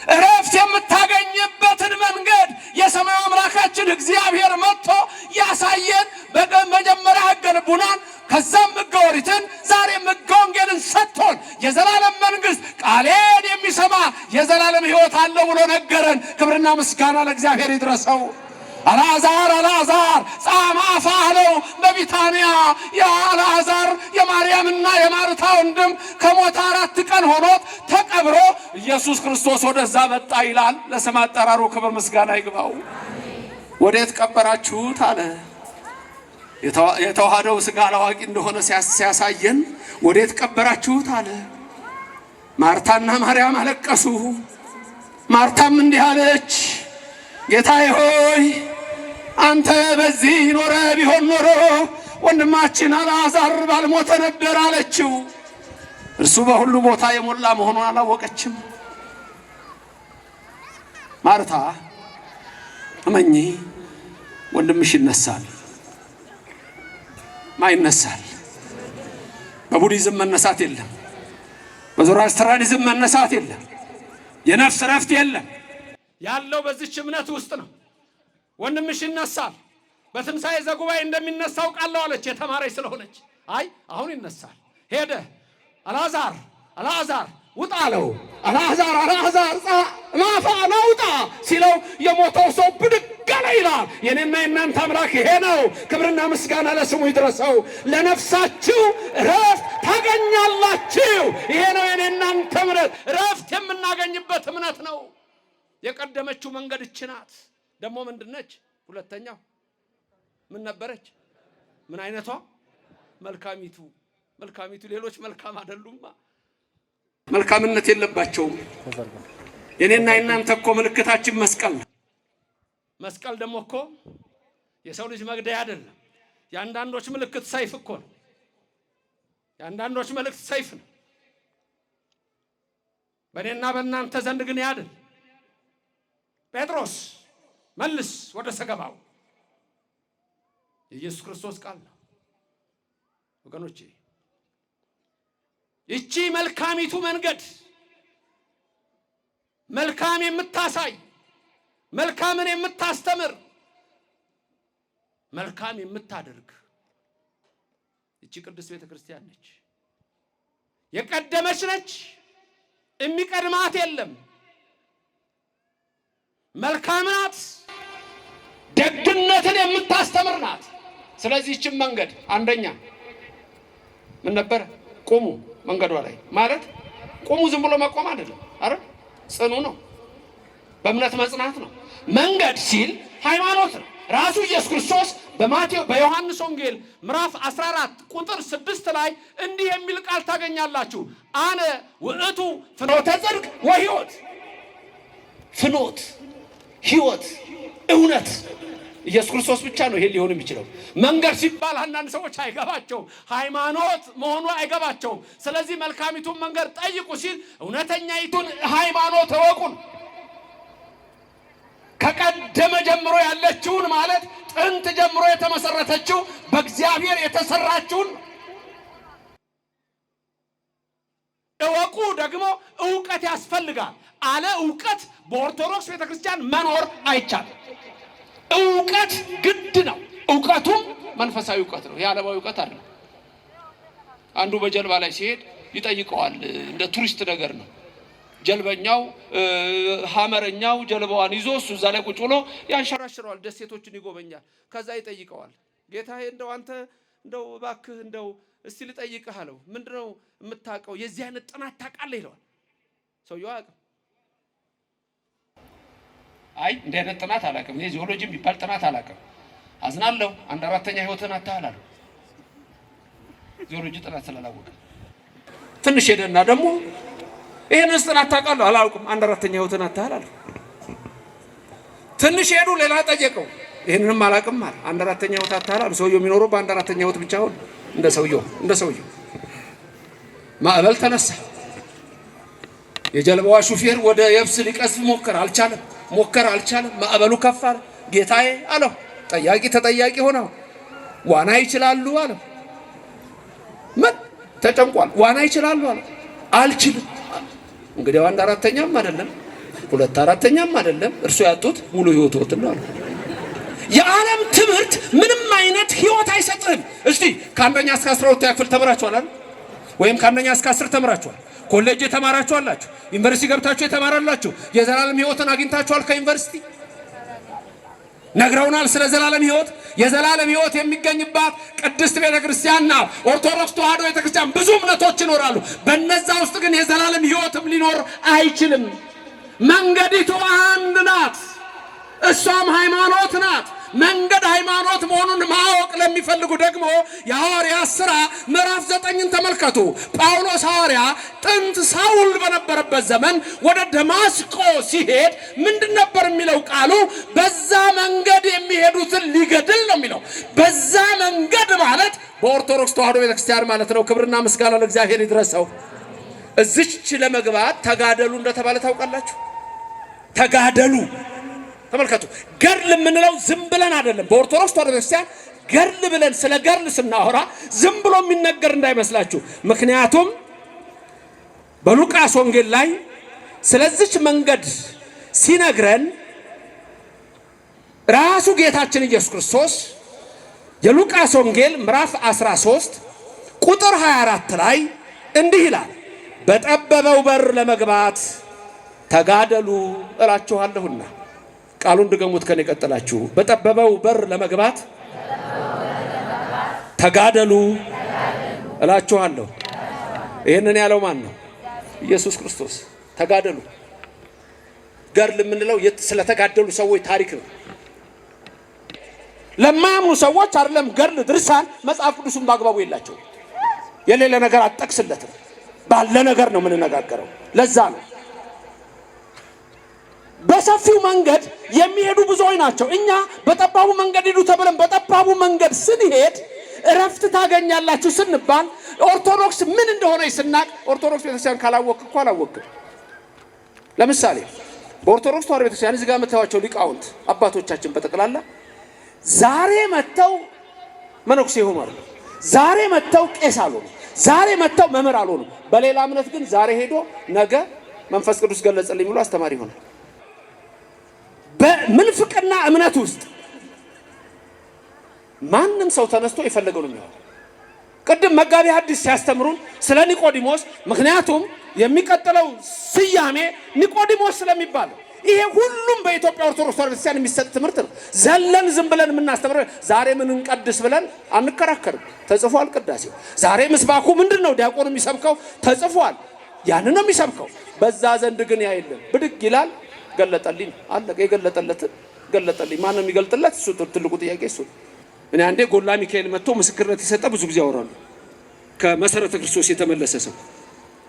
እረፍት የምታገኝበትን መንገድ የሰማዩ አምላካችን እግዚአብሔር መጥቶ ያሳየን። በመጀመሪያ ሕገ ልቡናን ከዛም ሕገ ኦሪትን ዛሬም ሕገ ወንጌልን ሰጥቶን የዘላለም መንግሥት ቃሌን የሚሰማ የዘላለም ሕይወት አለው ብሎ ነገረን። ክብርና ምስጋና ለእግዚአብሔር ይድረሰው። አልዓዛር አልዓዛር ጻማ አፋ አለው በቢታንያ። የአልዓዛር የማርያምና የማርታ ወንድም ከሞተ 4 ቀን ሆኖት ተቀብሮ ኢየሱስ ክርስቶስ ወደዛ መጣ ይላል። ለስም አጠራሩ ክብር ምስጋና ይግባው። ወዴት ቀበራችሁት አለ። የተዋህደው ሥጋ አላዋቂ እንደሆነ ሲያሳየን ወዴት ቀበራችሁት አለ። ማርታና ማርያም አለቀሱ። ማርታም እንዲህ አለች፣ ጌታዬ ሆይ አንተ በዚህ ኖረ ቢሆን ኖሮ ወንድማችን አልዓዛር ባልሞተ ነበር አለችው። እርሱ በሁሉ ቦታ የሞላ መሆኑን አላወቀችም። ማርታ እመኚ ወንድምሽ ይነሳል። ማይነሳል። በቡዲዝም መነሳት የለም። በዞራስትራኒዝም መነሳት የለም። የነፍስ ረፍት የለም። ያለው በዚች እምነት ውስጥ ነው። ወንድምሽ ይነሳል። በትንሣኤ ዘጉባኤ እንደሚነሳው ቃል አለች። የተማረች ስለሆነች አይ አሁን ይነሳል። ሄደ አልዓዛር አልዓዛር ውጣ አለው። አልዓዛር አልዓዛር ማፋ ናውጣ ሲለው የሞተው ሰው ብድግ አለ ይላል። የኔና የናንተ አምላክ ይሄ ነው። ክብርና ምስጋና ለስሙ ይድረሰው። ለነፍሳችሁ ረፍት ታገኛላችሁ። ይሄ ነው የኔና እናንተ እምነት። ረፍት የምናገኝበት እምነት ነው። የቀደመችው መንገድ እቺ ናት። ደግሞ ምንድነች? ሁለተኛው ምን ነበረች? ምን አይነቷ? መልካሚቱ። መልካሚቱ ሌሎች መልካም አይደሉማ። መልካምነት የለባቸውም። የኔና የናንተ እኮ ምልክታችን መስቀል ነው። መስቀል ደግሞ እኮ የሰው ልጅ መግደያ አይደለም። የአንዳንዶች ምልክት ሰይፍ እኮ ነው። የአንዳንዶች መልእክት ሰይፍ ነው። በእኔና በእናንተ ዘንድ ግን ያድል። ጴጥሮስ መልስ ወደ ሰገባው የኢየሱስ ክርስቶስ ቃል ነው። ወገኖቼ ይቺ መልካሚቱ መንገድ መልካም የምታሳይ መልካምን የምታስተምር መልካም የምታደርግ ይቺ ቅድስት ቤተ ክርስቲያን ነች። የቀደመች ነች። የሚቀድማት የለም። መልካም ናት። ደግነትን የምታስተምር ናት። ስለዚህ ይህችን መንገድ አንደኛ ምን ነበር? ቁሙ መንገዷ ላይ ማለት ቁሙ ዝም ብሎ መቆም አይደለም። አረ ጽኑ ነው። በእምነት መጽናት ነው። መንገድ ሲል ሃይማኖት ነው። ራሱ ኢየሱስ ክርስቶስ በዮሐንስ ወንጌል ምዕራፍ 14 ቁጥር 6 ላይ እንዲህ የሚል ቃል ታገኛላችሁ። አነ ውእቱ ፍኖተ ጽድቅ ወሕይወት። ፍኖት፣ ሕይወት፣ እውነት ኢየሱስ ክርስቶስ ብቻ ነው ይሄ ሊሆን የሚችለው። መንገድ ሲባል አንዳንድ ሰዎች አይገባቸውም፣ ሃይማኖት መሆኑ አይገባቸውም። ስለዚህ መልካሚቱን መንገድ ጠይቁ ሲል እውነተኛይቱን ሃይማኖት እወቁን። ከቀደመ ጀምሮ ያለችውን ማለት ጥንት ጀምሮ የተመሰረተችው በእግዚአብሔር የተሰራችውን እወቁ። ደግሞ ዕውቀት ያስፈልጋል። አለ ዕውቀት በኦርቶዶክስ ቤተክርስቲያን መኖር አይቻልም። ዕውቀት ግድ ነው። ዕውቀቱም መንፈሳዊ ዕውቀት ነው፣ የዓለማዊ ዕውቀት አይደለም። አንዱ በጀልባ ላይ ሲሄድ ይጠይቀዋል፣ እንደ ቱሪስት ነገር ነው። ጀልበኛው ሐመረኛው ጀልባዋን ይዞ እሱ እዛ ላይ ቁጭ ብሎ ያንሸራሽረዋል፣ ደሴቶችን ይጎበኛል። ከዛ ይጠይቀዋል፣ ጌታዬ እንደው አንተ እንደው እባክህ እንደው እስቲ ልጠይቅህ አለው። ምንድነው የምታውቀው? የዚህ አይነት ጥናት ታውቃለህ ይለዋል። ሰውየው አያውቅም። አይ እንደ አይነት ጥናት አላውቅም፣ እኔ ጂኦሎጂ የሚባል ጥናት አላውቅም። አዝናለሁ፣ 1/4 ህይወትን አታህል አለው። ጂኦሎጂ ጥናት ስላላወቀ ትንሽ ሄደና ደግሞ ይሄንን ጥናት ታውቃለህ? አላውቅም፣ 1/4 ህይወትን አታህል አለው። ትንሽ ሄዱ፣ ሌላ ጠየቀው። ይሄንንም አላውቅም አለ። 1/4 ህይወት አታህል አለው። ሰውየው የሚኖረው በ1/4 ህይወት ብቻ ሆነ። እንደ ሰውየው ማዕበል ተነሳ። የጀልባዋ ሹፌር ወደ የብስ ሊቀዝፍ ሞከረ፣ አልቻለም። ማዕበሉ ከፍ አለ። ጌታዬ አለው። ጠያቂ ተጠያቂ ሆነው ዋና ይችላሉ አለው። ምን ተጨንቋል። ዋና ይችላሉ አለው። አልችልም። እንግዲህ 1/4ኛም አይደለም 2/4ኛም አይደለም፣ እርሱ ያጡት ሙሉ ህይወትን ነው አለው። የዓለም ትምህርት ምንም አይነት ህይወት አይሰጥም። እስቲ ከአንደኛ እስከ 12 ክፍል ተምራችኋል አይደል? ወይም ከአንደኛ እስከ 10 ተምራችኋል። ኮሌጅ የተማራችሁ አላችሁ፣ ዩኒቨርሲቲ ገብታችሁ የተማራላችሁ የዘላለም ህይወትን አግኝታችኋል። ከዩኒቨርሲቲ ነግረውናል ስለ ዘላለም ህይወት። የዘላለም ህይወት የሚገኝባት ቅድስት ቤተክርስቲያን ናት። ኦርቶዶክስ ተዋሕዶ ቤተክርስቲያን ብዙ እምነቶች ይኖራሉ። በነዛ ውስጥ ግን የዘላለም ህይወትም ሊኖር አይችልም። መንገዲቱ አንድ ናት፣ እሷም ሃይማኖት ናት። መንገድ ሃይማኖት መሆኑን ማወቅ ለሚፈልጉ ደግሞ የሐዋርያት ሥራ ምዕራፍ 9ን ተመልከቱ። ጳውሎስ ሐዋርያ ጥንት ሳውል በነበረበት ዘመን ወደ ደማስቆ ሲሄድ ምንድን ነበር የሚለው ቃሉ? በዛ መንገድ የሚሄዱትን ሊገድል ነው የሚለው። በዛ መንገድ ማለት በኦርቶዶክስ ተዋሕዶ ቤተክርስቲያን ማለት ነው። ክብርና ምስጋና ለእግዚአብሔር ይድረሰው። እዚች ለመግባት ተጋደሉ እንደተባለ ታውቃላችሁ። ተጋደሉ ተመልከቱ። ገድል የምንለው ዝም ብለን አይደለም። በኦርቶዶክስ ተዋሕዶ ቤተክርስቲያን ገድል ብለን ስለ ገድል ስናወራ ዝም ብሎ የሚነገር እንዳይመስላችሁ። ምክንያቱም በሉቃስ ወንጌል ላይ ስለዚች መንገድ ሲነግረን ራሱ ጌታችን ኢየሱስ ክርስቶስ የሉቃስ ወንጌል ምዕራፍ 13 ቁጥር 24 ላይ እንዲህ ይላል፣ በጠበበው በር ለመግባት ተጋደሉ እላችኋለሁና። ቃሉን ድገሙት ከኔ ቀጥላችሁ። በጠበበው በር ለመግባት ተጋደሉ እላችኋለሁ። ይህንን ያለው ማን ነው? ኢየሱስ ክርስቶስ። ተጋደሉ። ገድል የምንለው ስለተጋደሉ ሰዎች ታሪክ ነው። ለማያምኑ ሰዎች አይደለም ገድል፣ ድርሳን፣ መጽሐፍ ቅዱስን በአግባቡ የላቸው። የሌለ ነገር አትጠቅስለትም። ባለ ነገር ነው የምንነጋገረው። ለዛ ነው በሰፊው መንገድ የሚሄዱ ብዙዎች ናቸው። እኛ በጠባቡ መንገድ ሂዱ ተብለን በጠባቡ መንገድ ስንሄድ እረፍት ታገኛላችሁ ስንባል ኦርቶዶክስ ምን እንደሆነ ስናቅ፣ ኦርቶዶክስ ቤተክርስቲያን ካላወቅ እኮ አላወቅም። ለምሳሌ በኦርቶዶክስ ተዋሕዶ ቤተክርስቲያን እዚህ ጋር የምታዩዋቸው ሊቃውንት አባቶቻችን በጠቅላላ ዛሬ መተው መነኩሴ ሆኑ አይደል? ዛሬ መተው ቄስ አልሆኑ፣ ዛሬ መተው መምህር አልሆኑ። በሌላ እምነት ግን ዛሬ ሄዶ ነገ መንፈስ ቅዱስ ገለጸልኝ ብሎ አስተማሪ ሆነ። በምንፍቅና እምነት ውስጥ ማንም ሰው ተነስቶ የፈለገው ነው የሚሆነው። ቅድም መጋቢ ሐዲስ ሲያስተምሩን ስለ ኒቆዲሞስ፣ ምክንያቱም የሚቀጥለው ስያሜ ኒቆዲሞስ ስለሚባል ይሄ ሁሉም በኢትዮጵያ ኦርቶዶክስ ቤተክርስቲያን የሚሰጥ ትምህርት ነው። ዘለን ዝም ብለን የምናስተምረው ዛሬ ምን እንቀድስ ብለን አንከራከርም። ተጽፏል ቅዳሴው። ዛሬ ምስባኩ ምንድነው ዲያቆኑ የሚሰብከው? ተጽፏል። ያንን ነው የሚሰብከው። በዛ ዘንድ ግን ያ የለም። ብድግ ይላል ገለጠልኝ አለቀ። የገለጠለትን ገለጠልኝ። ማን ነው የሚገልጥለት? እሱ ትልቁ ጥያቄ እሱ። እኔ አንዴ ጎላ ሚካኤል መጥቶ ምስክርነት የሰጠ ብዙ ጊዜ አወራሉ። ከመሰረተ ክርስቶስ የተመለሰ ሰው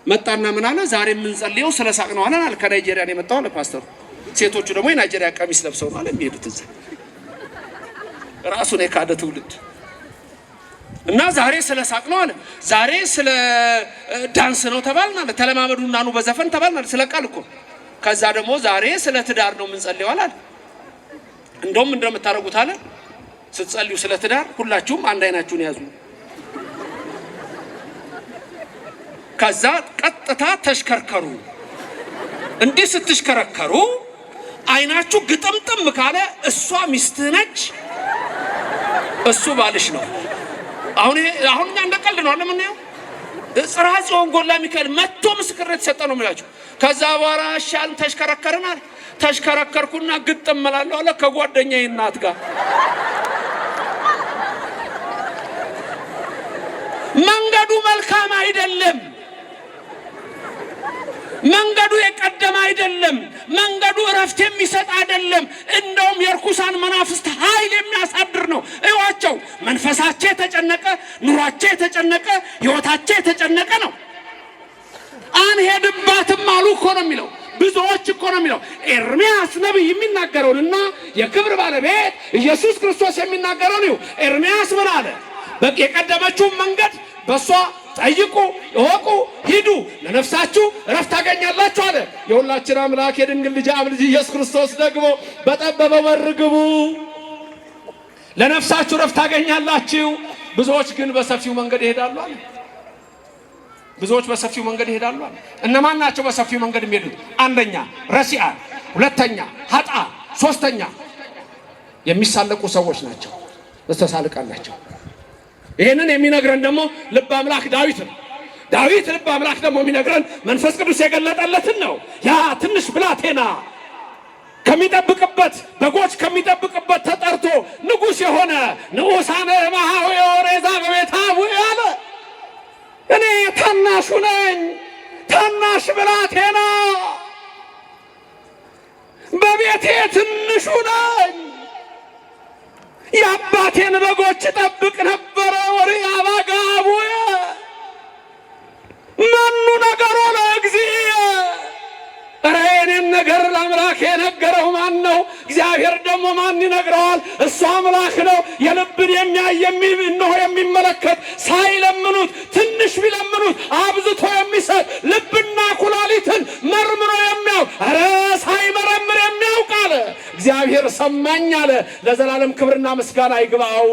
መጣና ምን አለ? ዛሬ የምንጸልየው ስለ ሳቅ ነው አለ። ከናይጄሪያ ነው የመጣው አለ ፓስተሩ። ሴቶቹ ደግሞ የናይጄሪያ ቀሚስ ለብሰው ነው አለ የሚሄዱት እዛ። ራሱን የካደ ትውልድ እና ዛሬ ስለ ሳቅ ነው አለ፣ ዛሬ ስለ ዳንስ ነው ተባልን አለ፣ ተለማመዱና ኑ በዘፈን ተባልን አለ፣ ስለ ቃል እኮ። ከዛ ደግሞ ዛሬ ስለ ትዳር ነው የምንጸልየው አለ። እንደውም እንደምታረጉት አለ ስትጸልዩ ስለ ትዳር ሁላችሁም አንድ አይናችሁን ያዙ። ከዛ ቀጥታ ተሽከርከሩ። እንዲህ ስትሽከረከሩ አይናችሁ ግጥምጥም ካለ እሷ ሚስትህ ነች፣ እሱ ባልሽ ነው። አሁን እኛ እንደቀልድ ነው አለምነው። ጽርሐ ጽዮን ጎላ ሚካኤል መጥቶ ምስክርነት ሰጠ ነው የሚላችሁ። ከዛ በኋላ ሻል ተሽከረከርናል። ተሽከረከርኩና ግጥም እላለሁ አለ ከጓደኛዬ እናት ጋር። መንገዱ መልካም አይደለም። መንገዱ የቀደመ አይደለም። መንገዱ እረፍት የሚሰጥ አይደለም። እንደውም የርኩሳን መናፍስት ኃይል የሚያሳድር ነው። እዩዋቸው፣ መንፈሳቸው የተጨነቀ፣ ኑሯቸው የተጨነቀ፣ ህይወታቸው የተጨነቀ ነው። አንሄድባትም አሉ እኮ ነው የሚለው። ብዙዎች እኮ ነው የሚለው። ኤርምያስ ነብይ የሚናገረውንና የክብር ባለቤት ኢየሱስ ክርስቶስ የሚናገረውን ነው። ኤርምያስ ምን አለ? በቃ የቀደመችውን መንገድ በሷ ጠይቁ፣ እወቁ፣ ሂዱ፣ ለነፍሳችሁ እረፍት ታገኛላችሁ አለ። የሁላችን አምላክ የድንግል ልጅ አብ ልጅ ኢየሱስ ክርስቶስ ደግሞ በጠበበው በር ግቡ፣ ለነፍሳችሁ እረፍት ታገኛላችሁ። ብዙዎች ግን በሰፊው መንገድ ይሄዳሉ አለ። ብዙዎች በሰፊው መንገድ ይሄዳሉ አለ። እነማን ናቸው በሰፊው መንገድ የሚሄዱት? አንደኛ ረሲዓን፣ ሁለተኛ ኃጥአን፣ ሶስተኛ የሚሳለቁ ሰዎች ናቸው። ተሳልቃላቸው። ይሄንን የሚነግረን ደግሞ ልበ አምላክ ዳዊት ነው። ዳዊት ልበ አምላክ ደግሞ የሚነግረን መንፈስ ቅዱስ የገለጠለትን ነው። ያ ትንሽ ብላቴና ከሚጠብቅበት በጎች ከሚጠብቅበት ተጠርቶ ንጉሥ የሆነ ንዑሳነ እምኀሁ ኦሬዛ በቤታሁ ያለ እኔ ታናሹ ነኝ፣ ታናሽ ብላቴና በቤቴ ትንሹ ነኝ፣ የአባቴን በጎች ጠብቅ ነበረ። ወሪያ ባጋቡየ መኑ ነገሮ ለእግዚእ። ኧረ የኔን ነገር ለአምላክ የነገረው ማን ነው? እግዚአብሔር ደግሞ ማን ይነግረዋል? እሱ አምላክ ነው። የልብን የሚያይ እነሆ የሚመለከት፣ ሳይለምኑት ትንሽ ቢለምኑት አብዝቶ የሚሰጥ፣ ልብና ኩላሊትን መርምሮ የሚያውቅ፣ ኧረ ሳይመረምር የሚያውቅ አለ። እግዚአብሔር ሰማኝ አለ። ለዘላለም ክብርና ምስጋና ይግባው፣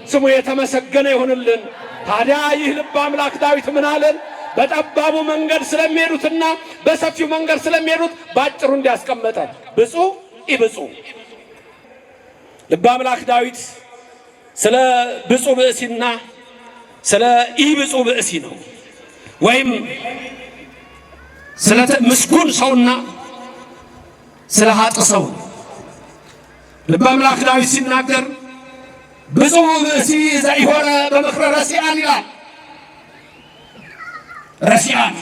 ስሙ የተመሰገነ ይሁንልን። ታዲያ ይህ ልበ አምላክ ዳዊት ምን አለን? በጠባቡ መንገድ ስለሚሄዱትና በሰፊው መንገድ ስለሚሄዱት ባጭሩ እንዲያስቀመጠ ብፁዕ ኢብፁዕ። ልበ አምላክ ዳዊት ስለ ብፁዕ ብእሲና ስለ ኢብፁዕ ብእሲ ነው፣ ወይም ስለ ምስጉን ሰውና ስለ ኃጥእ ሰው። ልበ አምላክ ዳዊት ሲናገር ብፁዕ ብእሲ ዘኢሖረ በምክረ ረሲዓን ይላል። ረሲዓን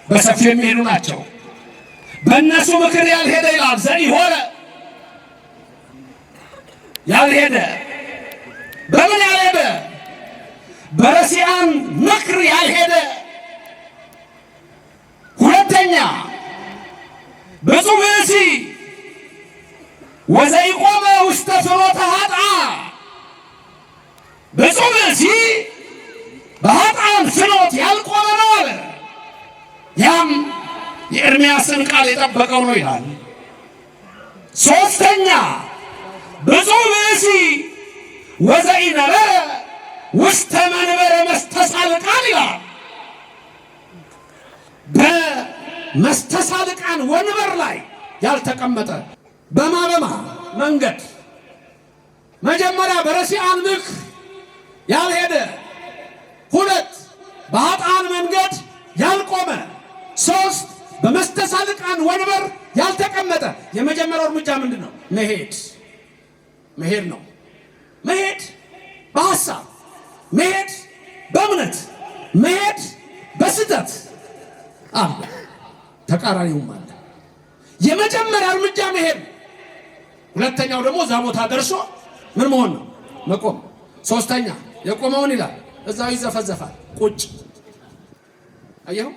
በሰፊው የሚሄዱ ናቸው፣ በእነሱ ምክር ያልሄደ ይላል። ዘኢሖረ ያልሄደ፣ በምን ያልሄደ? በረሲዓን ምክር ያልሄደ። ሁለተኛ ብፁዕ ብእሲ ወዘኢቆመ ውስተ ፍኖተ ኃጥአን። ብፁዕ ብእሲ በኃጥአን ፍኖት ያልቆመ ነው አለ። ያም የኤርምያስን ቃል የጠበቀው ነው ይላል። ሶስተኛ ብፁዕ ብእሲ ወዘኢነበረ ውስተ መንበረ መስተሳልቃን ይላል። በመስተሳልቃን ወንበር ላይ ያልተቀመጠ። በማ መንገድ? መጀመሪያ በረሲዓን ምክር ያልሄደ፣ ሁለት በኃጥአን መንገድ ያልቆመ፣ ሶስት በመስተሳልቃን ወንበር ያልተቀመጠ። የመጀመሪያው እርምጃ ምንድን ነው? መሄድ ነው። መሄድ በሐሳብ፣ መሄድ በእምነት፣ መሄድ በስህተት አለ፣ ተቃራኒውም አለ። የመጀመሪያ እርምጃ መሄድ። ሁለተኛው ደግሞ እዛ ቦታ ደርሶ ምን መሆን ነው? መቆም። ሶስተኛ የቆመውን ይላል እዛው ይዘፈዘፋል፣ ቁጭ። አየሁ።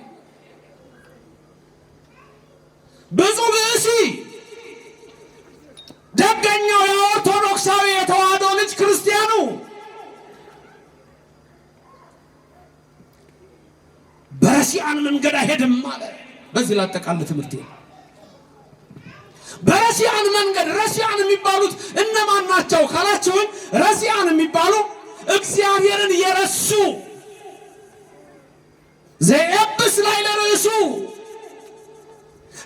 ብፁዕ ብእሲ ደገኛው የኦርቶዶክሳዊ የተዋህዶ ልጅ ክርስቲያኑ በረሲያን መንገድ አይሄድም ማለት በዚህ ላጠቃል ትምህርቴ። በረሲያን መንገድ ረሲያን የሚባሉት እነማን ናቸው ካላችሁ፣ ረሲያን የሚባሉ እግዚአብሔርን የረሱ ዘየብስ ላይ ለርሱ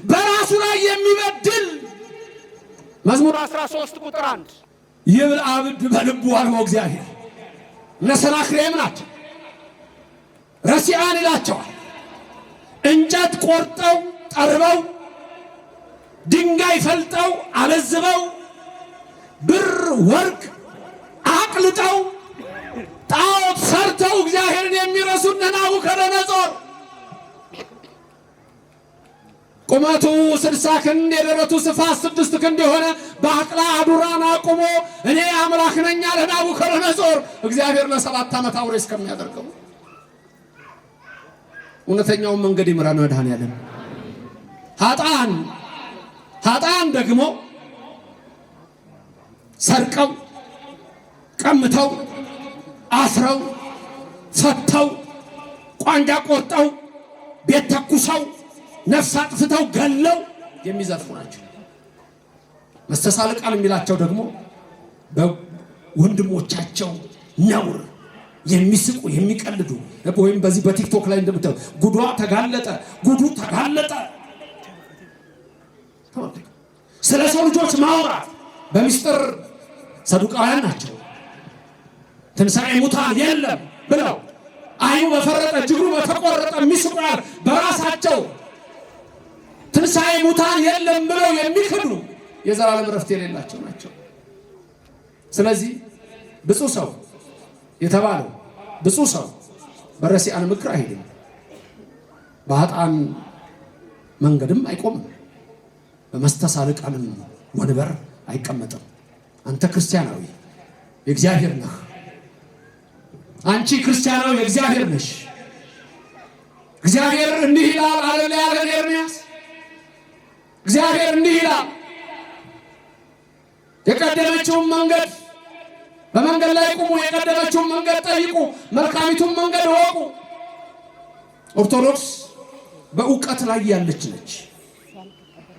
በራሱ ላይ የሚበድል መዝሙር 13 ቁጥር 1 ይብል አብድ በልቡ አልቦ እግዚአብሔር እነ ሰናክሬም ናቸው። ረሲያን ይላቸዋል። እንጨት ቆርጠው ጠርበው ድንጋይ ፈልጠው አለዝበው ብር ወርቅ አቅልጠው ጣዖት ሰርተው እግዚአብሔርን የሚረሱ እነ ናቡከደነፆር ቁመቱ 60 ክንድ የደረቱ ስፋት 6 ክንድ የሆነ በአቅላ አዱራን አቁሞ እኔ አምላክ ነኝ አለ ናቡከደነፆር እግዚአብሔር ለ7 ዓመት አውሬ እስከሚያደርገው። እውነተኛውን መንገድ ይምራን መድኃኔዓለም። ኃጥአን ደግሞ ሰርቀው ቀምተው አስረው ፈተው ቋንጃ ቆርጠው ቤት ተኩሰው ነፍስ አጥፍተው ገለው የሚዘርፉ ናቸው። መስተሳልቃን የሚላቸው ደግሞ በወንድሞቻቸው ነውር የሚስቁ የሚቀልዱ ወይም በዚህ በቲክቶክ ላይ እንደምታዩ ጉዱ ተጋለጠ ስለ ሰው ልጆች ማውራት በሚስጥር ሰዱቃውያን ናቸው። ትንሣኤ ሙታን የለም ብለው አይኑ በፈረጠ ጅግሩ በተቆረጠ የሚስቁያል በራሳቸው ትንሣኤ ሙታን የለም ብለው የሚክዱ የዘላለም ረፍት የሌላቸው ናቸው። ስለዚህ ብፁዕ ሰው የተባለው ብፁዕ ሰው በረሲያን ምክር አይሄድም፣ በኃጥአን መንገድም አይቆምም፣ በመስተሳልቃንም ወንበር አይቀመጥም። አንተ ክርስቲያናዊ የእግዚአብሔር ነህ። አንቺ ክርስቲያናዊ የእግዚአብሔር ነሽ። እግዚአብሔር እንዲህ ይላል አለ ያለ ኤርምያስ። እግዚአብሔር እንዲህ ይላል፣ የቀደመችውን መንገድ በመንገድ ላይ ቁሙ፣ የቀደመችውን መንገድ ጠይቁ፣ መልካሚቱን መንገድ ወቁ። ኦርቶዶክስ በእውቀት ላይ ያለች ነች።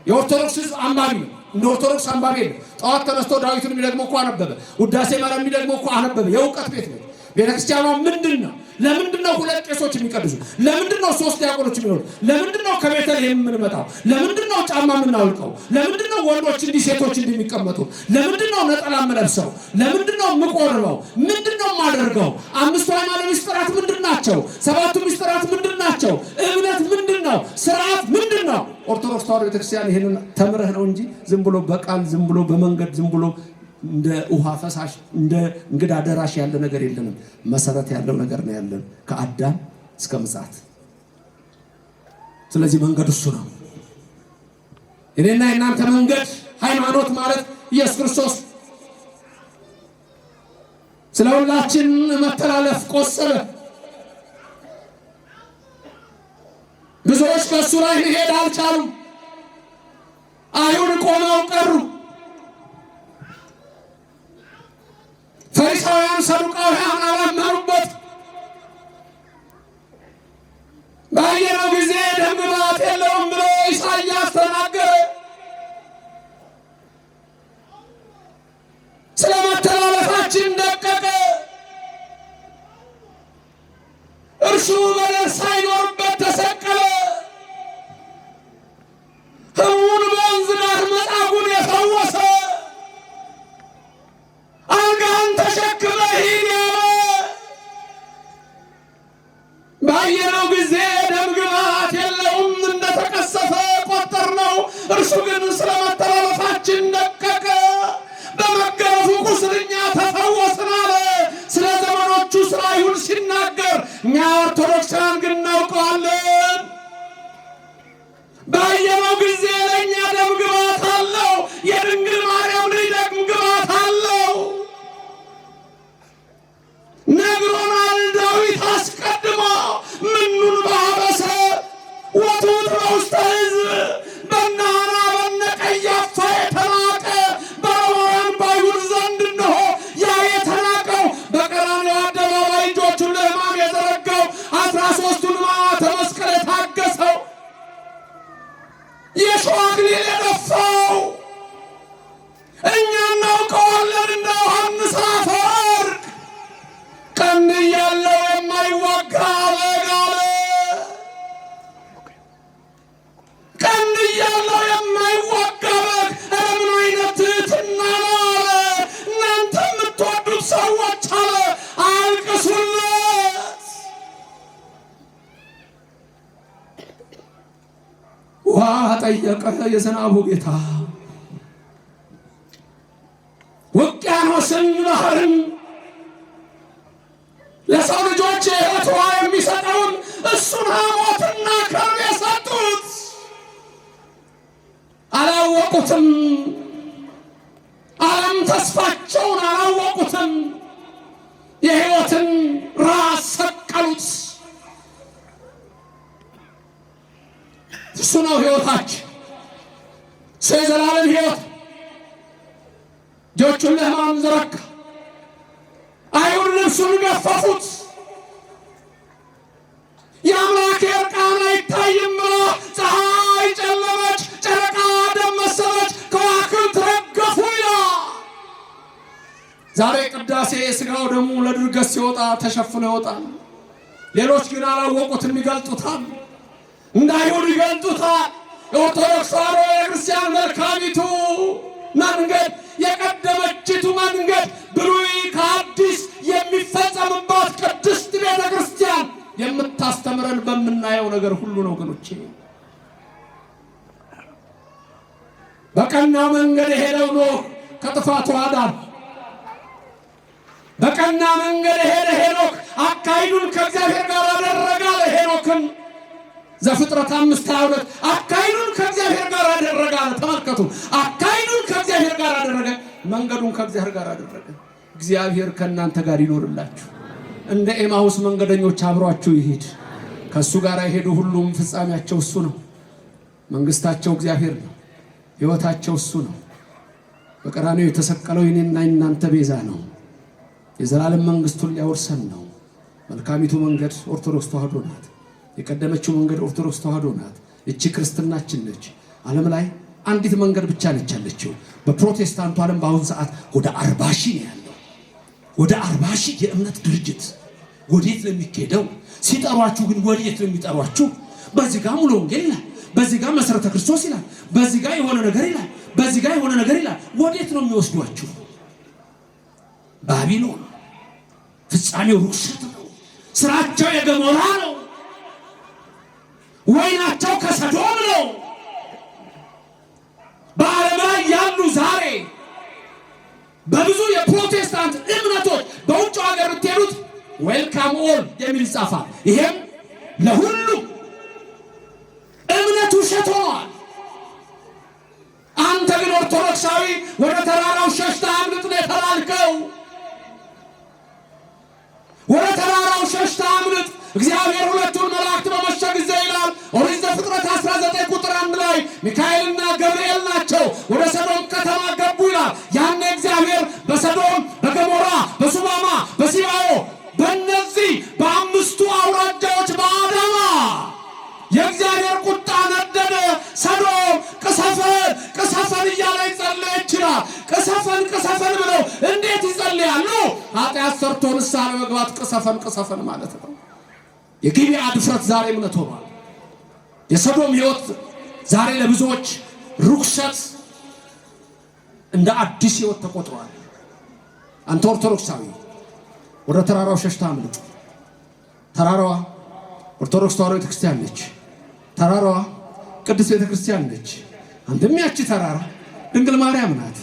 የኦርቶዶክስ ሕዝብ አንባቢ ነው። እንደ ኦርቶዶክስ አንባቢ ነው። ጠዋት ተነስቶ ዳዊትን የሚደግመው እኮ አነበበ፣ ውዳሴ ማርያም የሚደግመው እኮ አነበበ። የእውቀት ቤት ነው ቤተክርስቲያኗ። ምንድነው? ለምንድነው 2 ቄሶች የሚቀድሱ? ለምንድነው 3 ዲያቆኖች የሚኖሩ? ለምንድነው ከቤተልሔም የምንመጣው? ለምንድነው ጫማ የምናውልቀው? ለምንድነው ወንዶች እንዲህ ሴቶች እንዲህ የሚቀመጡ? ለምንድነው ነጠላ የምለብሰው? ለምንድነው የምቆርበው? ምንድነው የማደርገው? 5ቱ ሃይማኖት ምስጢራት ምንድናቸው? 7ቱ ምስጢራት ምንድናቸው? እምነት ምንድነው? ስርዓት ምንድነው? ኦርቶዶክስ ተዋሕዶ ቤተክርስቲያን ይሄንን ተምረህ ነው እንጂ ዝም ብሎ በቃል ዝም ብሎ በመንገድ ዝም ብሎ እንደ ውሃ ፈሳሽ እንደ እንግዳ ደራሽ ያለ ነገር የለንም። መሰረት ያለው ነገር ነው ያለን ከአዳም እስከ ምጽአት። ስለዚህ መንገድ እሱ ነው። እኔና የእናንተ መንገድ ሃይማኖት ማለት ኢየሱስ ክርስቶስ ስለ ሁላችን መተላለፍ ቆሰለ። ብዙዎች ከእሱ ላይ መሄድ አልቻሉም። አይሁድ ቆመው ቀሩ። ፈሪሳውያን ሰዱቃውያን አላመኑበት። ባየነው ጊዜ ደም ግባት የለውም ብሎ ኢሳይያስ ተናገረ። ስለ መተላለፋችን ደቀቀ። እርሱ በደል ሳይኖርበት ተሰቀለ። ሕሙን በወንዝ ዳር መጻጉዕን የፈወሰ አልጋህን ተሸክመህ ሂድ ያለ ባየነው ጊዜ ደም ግባት የለውም እንደተቀሰፈ ቆጠርነው። እርሱ ግን ስለ መተላለፋችን ደቀቀ፣ በመገረፉ ቁስል እኛ ተፈወስን አለ። ስለ ዘመኖቹ ስለ አይሁድ ሲናገር እኛ ኦርቶዶክሳውያን ግን እናውቀዋለን። ባየነው ጊዜ ለእኛ ደም ግባት አለው። የድንግል ማርያም ልጅ ደም ግባት አለው። ነግሮናል ዳዊት አስቀድሞ ምኑን በሀበ ውሃ ጠየቀ የዝናቡ ጌታ። ውቅያኖስን ባህርን ለሰው ልጆች የሕይወት ውሃ የሚሰጠውን እሱን ሐሞትና ከርቤ ሰጡት። አላወቁትም። ዓለም ተስፋቸውን አላወቁትም። የሕይወትን ራስ ሰቀሉት። እሱ ነው ሕይወታችን። የዘላለም ሕይወት እጆቹን ለሕማም ዘረጋ። አይሁድ ልብሱን ገፈፉት። የአምላክ እርቃን አይታይም ብሎ ፀሐይ ጨለመች፣ ጨረቃ ደም መሰለች፣ ከዋክብት ረገፉ ይላል። ዛሬ ቅዳሴ ሥጋው ደሙ ለድርገት ሲወጣ ተሸፍኖ ይወጣል። ሌሎች ግን አላወቁትም፣ ይገልጡታል። እንደ አይሁድ ይገልጡታል። የኦርቶዶክስ ተዋሕዶ ቤተክርስቲያን መልካሚቱ መንገድ፣ የቀደመችቱ መንገድ፣ ብሉይ ከአዲስ የሚፈጸምባት ቅድስት ቤተክርስቲያን የምታስተምረን በምናየው ነገር ሁሉ ነው። ወገኖቼ በቀና መንገድ የሄደው ኖህ ከጥፋቱ አዳን። በቀና መንገድ የሄደ ሄኖክ አካሄዱን ከእግዚአብሔር ጋር አደረገ። ሄኖክን ዘፍጥረት 5:22 አካሄዱን ከእግዚአብሔር ጋር አደረገ። ተመልከቱ፣ አካሄዱን ከእግዚአብሔር ጋር አደረገ፣ መንገዱን ከእግዚአብሔር ጋር አደረገ። እግዚአብሔር ከእናንተ ጋር ይኖርላችሁ። እንደ ኤማሁስ መንገደኞች አብሯችሁ ይሄድ። ከእሱ ጋር የሄዱ ሁሉም ፍጻሜያቸው እሱ ነው። መንግስታቸው እግዚአብሔር ነው። ሕይወታቸው እሱ ነው። በቀራንዮ የተሰቀለው የኔና የናንተ ቤዛ ነው። የዘላለም መንግስቱን ሊያወርሰን ነው። መልካሚቱ መንገድ ኦርቶዶክስ ተዋሕዶ ናት። የቀደመችው መንገድ ኦርቶዶክስ ተዋሕዶ ናት። እቺ ክርስትናችን ነች። ዓለም ላይ አንዲት መንገድ ብቻ ነች ያለችው። በፕሮቴስታንቱ ዓለም በአሁን ሰዓት ወደ 40 ሺህ ነው ያለው። ወደ 40 ሺህ የእምነት ድርጅት። ወዴት ነው የሚኬደው? ሲጠሯችሁ ግን ወዴት ነው የሚጠሯችሁ? በዚህ ጋር ሙሉ ወንጌል ይላል፣ በዚህ ጋር መሰረተ ክርስቶስ ይላል፣ በዚህ ጋር የሆነ ነገር ይላል፣ በዚህ ጋር የሆነ ነገር ይላል። ወዴት ነው የሚወስዷችሁ? ባቢሎን። ፍጻሜው ርኩሰት ነው። ስራቸው የገሞራ ነው። ወይናቸው ከሰዶም ነው። በዓለም ላይ ያሉ ዛሬ በብዙ የፕሮቴስታንት እምነቶች በውጭ ሀገር ብትሄዱት ዌልካም ኦል የሚል ይጻፋል። ይሄም ለሁሉ እምነቱ ውሸት ሆኗል። አንተ ግን ኦርቶዶክሳዊ ወደ ተራራው ሸሽተህ አምልጥ ነው የተባልከው። ወደ ተራራው ሸሽተህ አምልጥ። እግዚአብሔር ሁለቱን መላእክት በመሸ ጊዜ ይላል ኦሪት ዘፍጥረት 19 ቁጥር 1 ላይ ሚካኤልና ገብርኤል ናቸው ወደ ሰዶም ከተማ ገቡ ይላል። ያኔ እግዚአብሔር በሰዶም፣ በገሞራ፣ በሱባማ፣ በሲባዮ በእነዚህ በአምስቱ አውራጃዎች በአዳማ የእግዚአብሔር ቁጣ ነደደ። ሰዶም ቅሰፈን ቅሰፈን እያለ ይጸልይ ይችላል። ቅሰፈን ቅሰፈን ብለው እንዴት ይጸልያሉ? ኃጢአት ሰርቶ ንስሐ ለመግባት ቅሰፈን ቅሰፈን ማለት ነው። የጊብዓ ድፍረት ዛሬ እምነት ሆኗል። የሰዶም ሕይወት ዛሬ ለብዙዎች ርኩሰት እንደ አዲስ ሕይወት ተቆጥሯል። አንተ ኦርቶዶክሳዊ ወደ ተራራው ሸሽተህ አምልጥ። ተራራዋ ኦርቶዶክስ ተዋሕዶ ቤተክርስቲያን ነች። ተራራዋ ቅድስት ቤተክርስቲያን ነች። አንተም ያቺ ተራራ ድንግል ማርያም ናት፣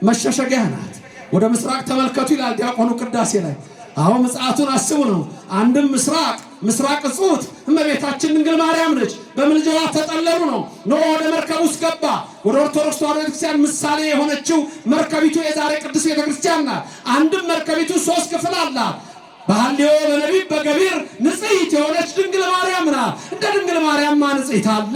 መሸሸጊያ ናት። ወደ ምስራቅ ተመልከቱ ይላል ዲያቆኑ ቅዳሴ ላይ። አሁን ምጽአቱን አስቡ ነው። አንድም ምስራቅ እጹት እመቤታችን ድንግል ማርያም ነች። በምልጃዋ ተጠለሉ ነው። ኖህ ወደ መርከብ ውስጥ ገባ። ወደ ኦርቶዶክስ ተዋሕዶ ቤተክርስቲያን ምሳሌ የሆነችው መርከቢቱ የዛሬ ቅድስት ቤተክርስቲያን ናት። አንድም መርከቢቱ 3 ክፍል አላት። በሐልዮ በነቢብ በገቢር ንጽሕት የሆነች ድንግል ማርያም ናት። እንደ ድንግል ማርያምማ ንጽሕት አለ?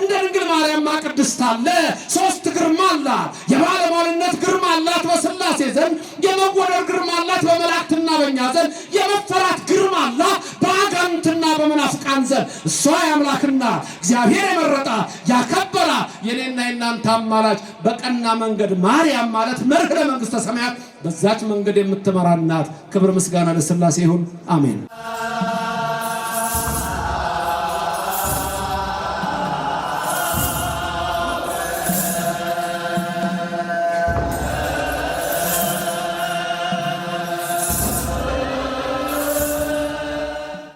እንደ ድንግል ማርያምማ ቅድስት አለ? 3 ግርማ አላት። የባለሟልነት ግርማ አላት በሥላሴ ዘንድ፣ የመወደድ ግርማ አላት በመላእክትና በእኛ ዘንድ፣ የመፈራት ግርማ አላት በአጋንንትና በመናፍቃን ዘንድ። እሷ የአምላክና እግዚአብሔር የመረጣ ያከበራ የኔና የናንተ አማላጅ በቀና መንገድ ማርያም ማለት መርህ ለመንግሥተ ሰማያት በዛች መንገድ የምትመራ ናት። ክብር ምስጋና ለሥላሴ ይሁን። አሜን።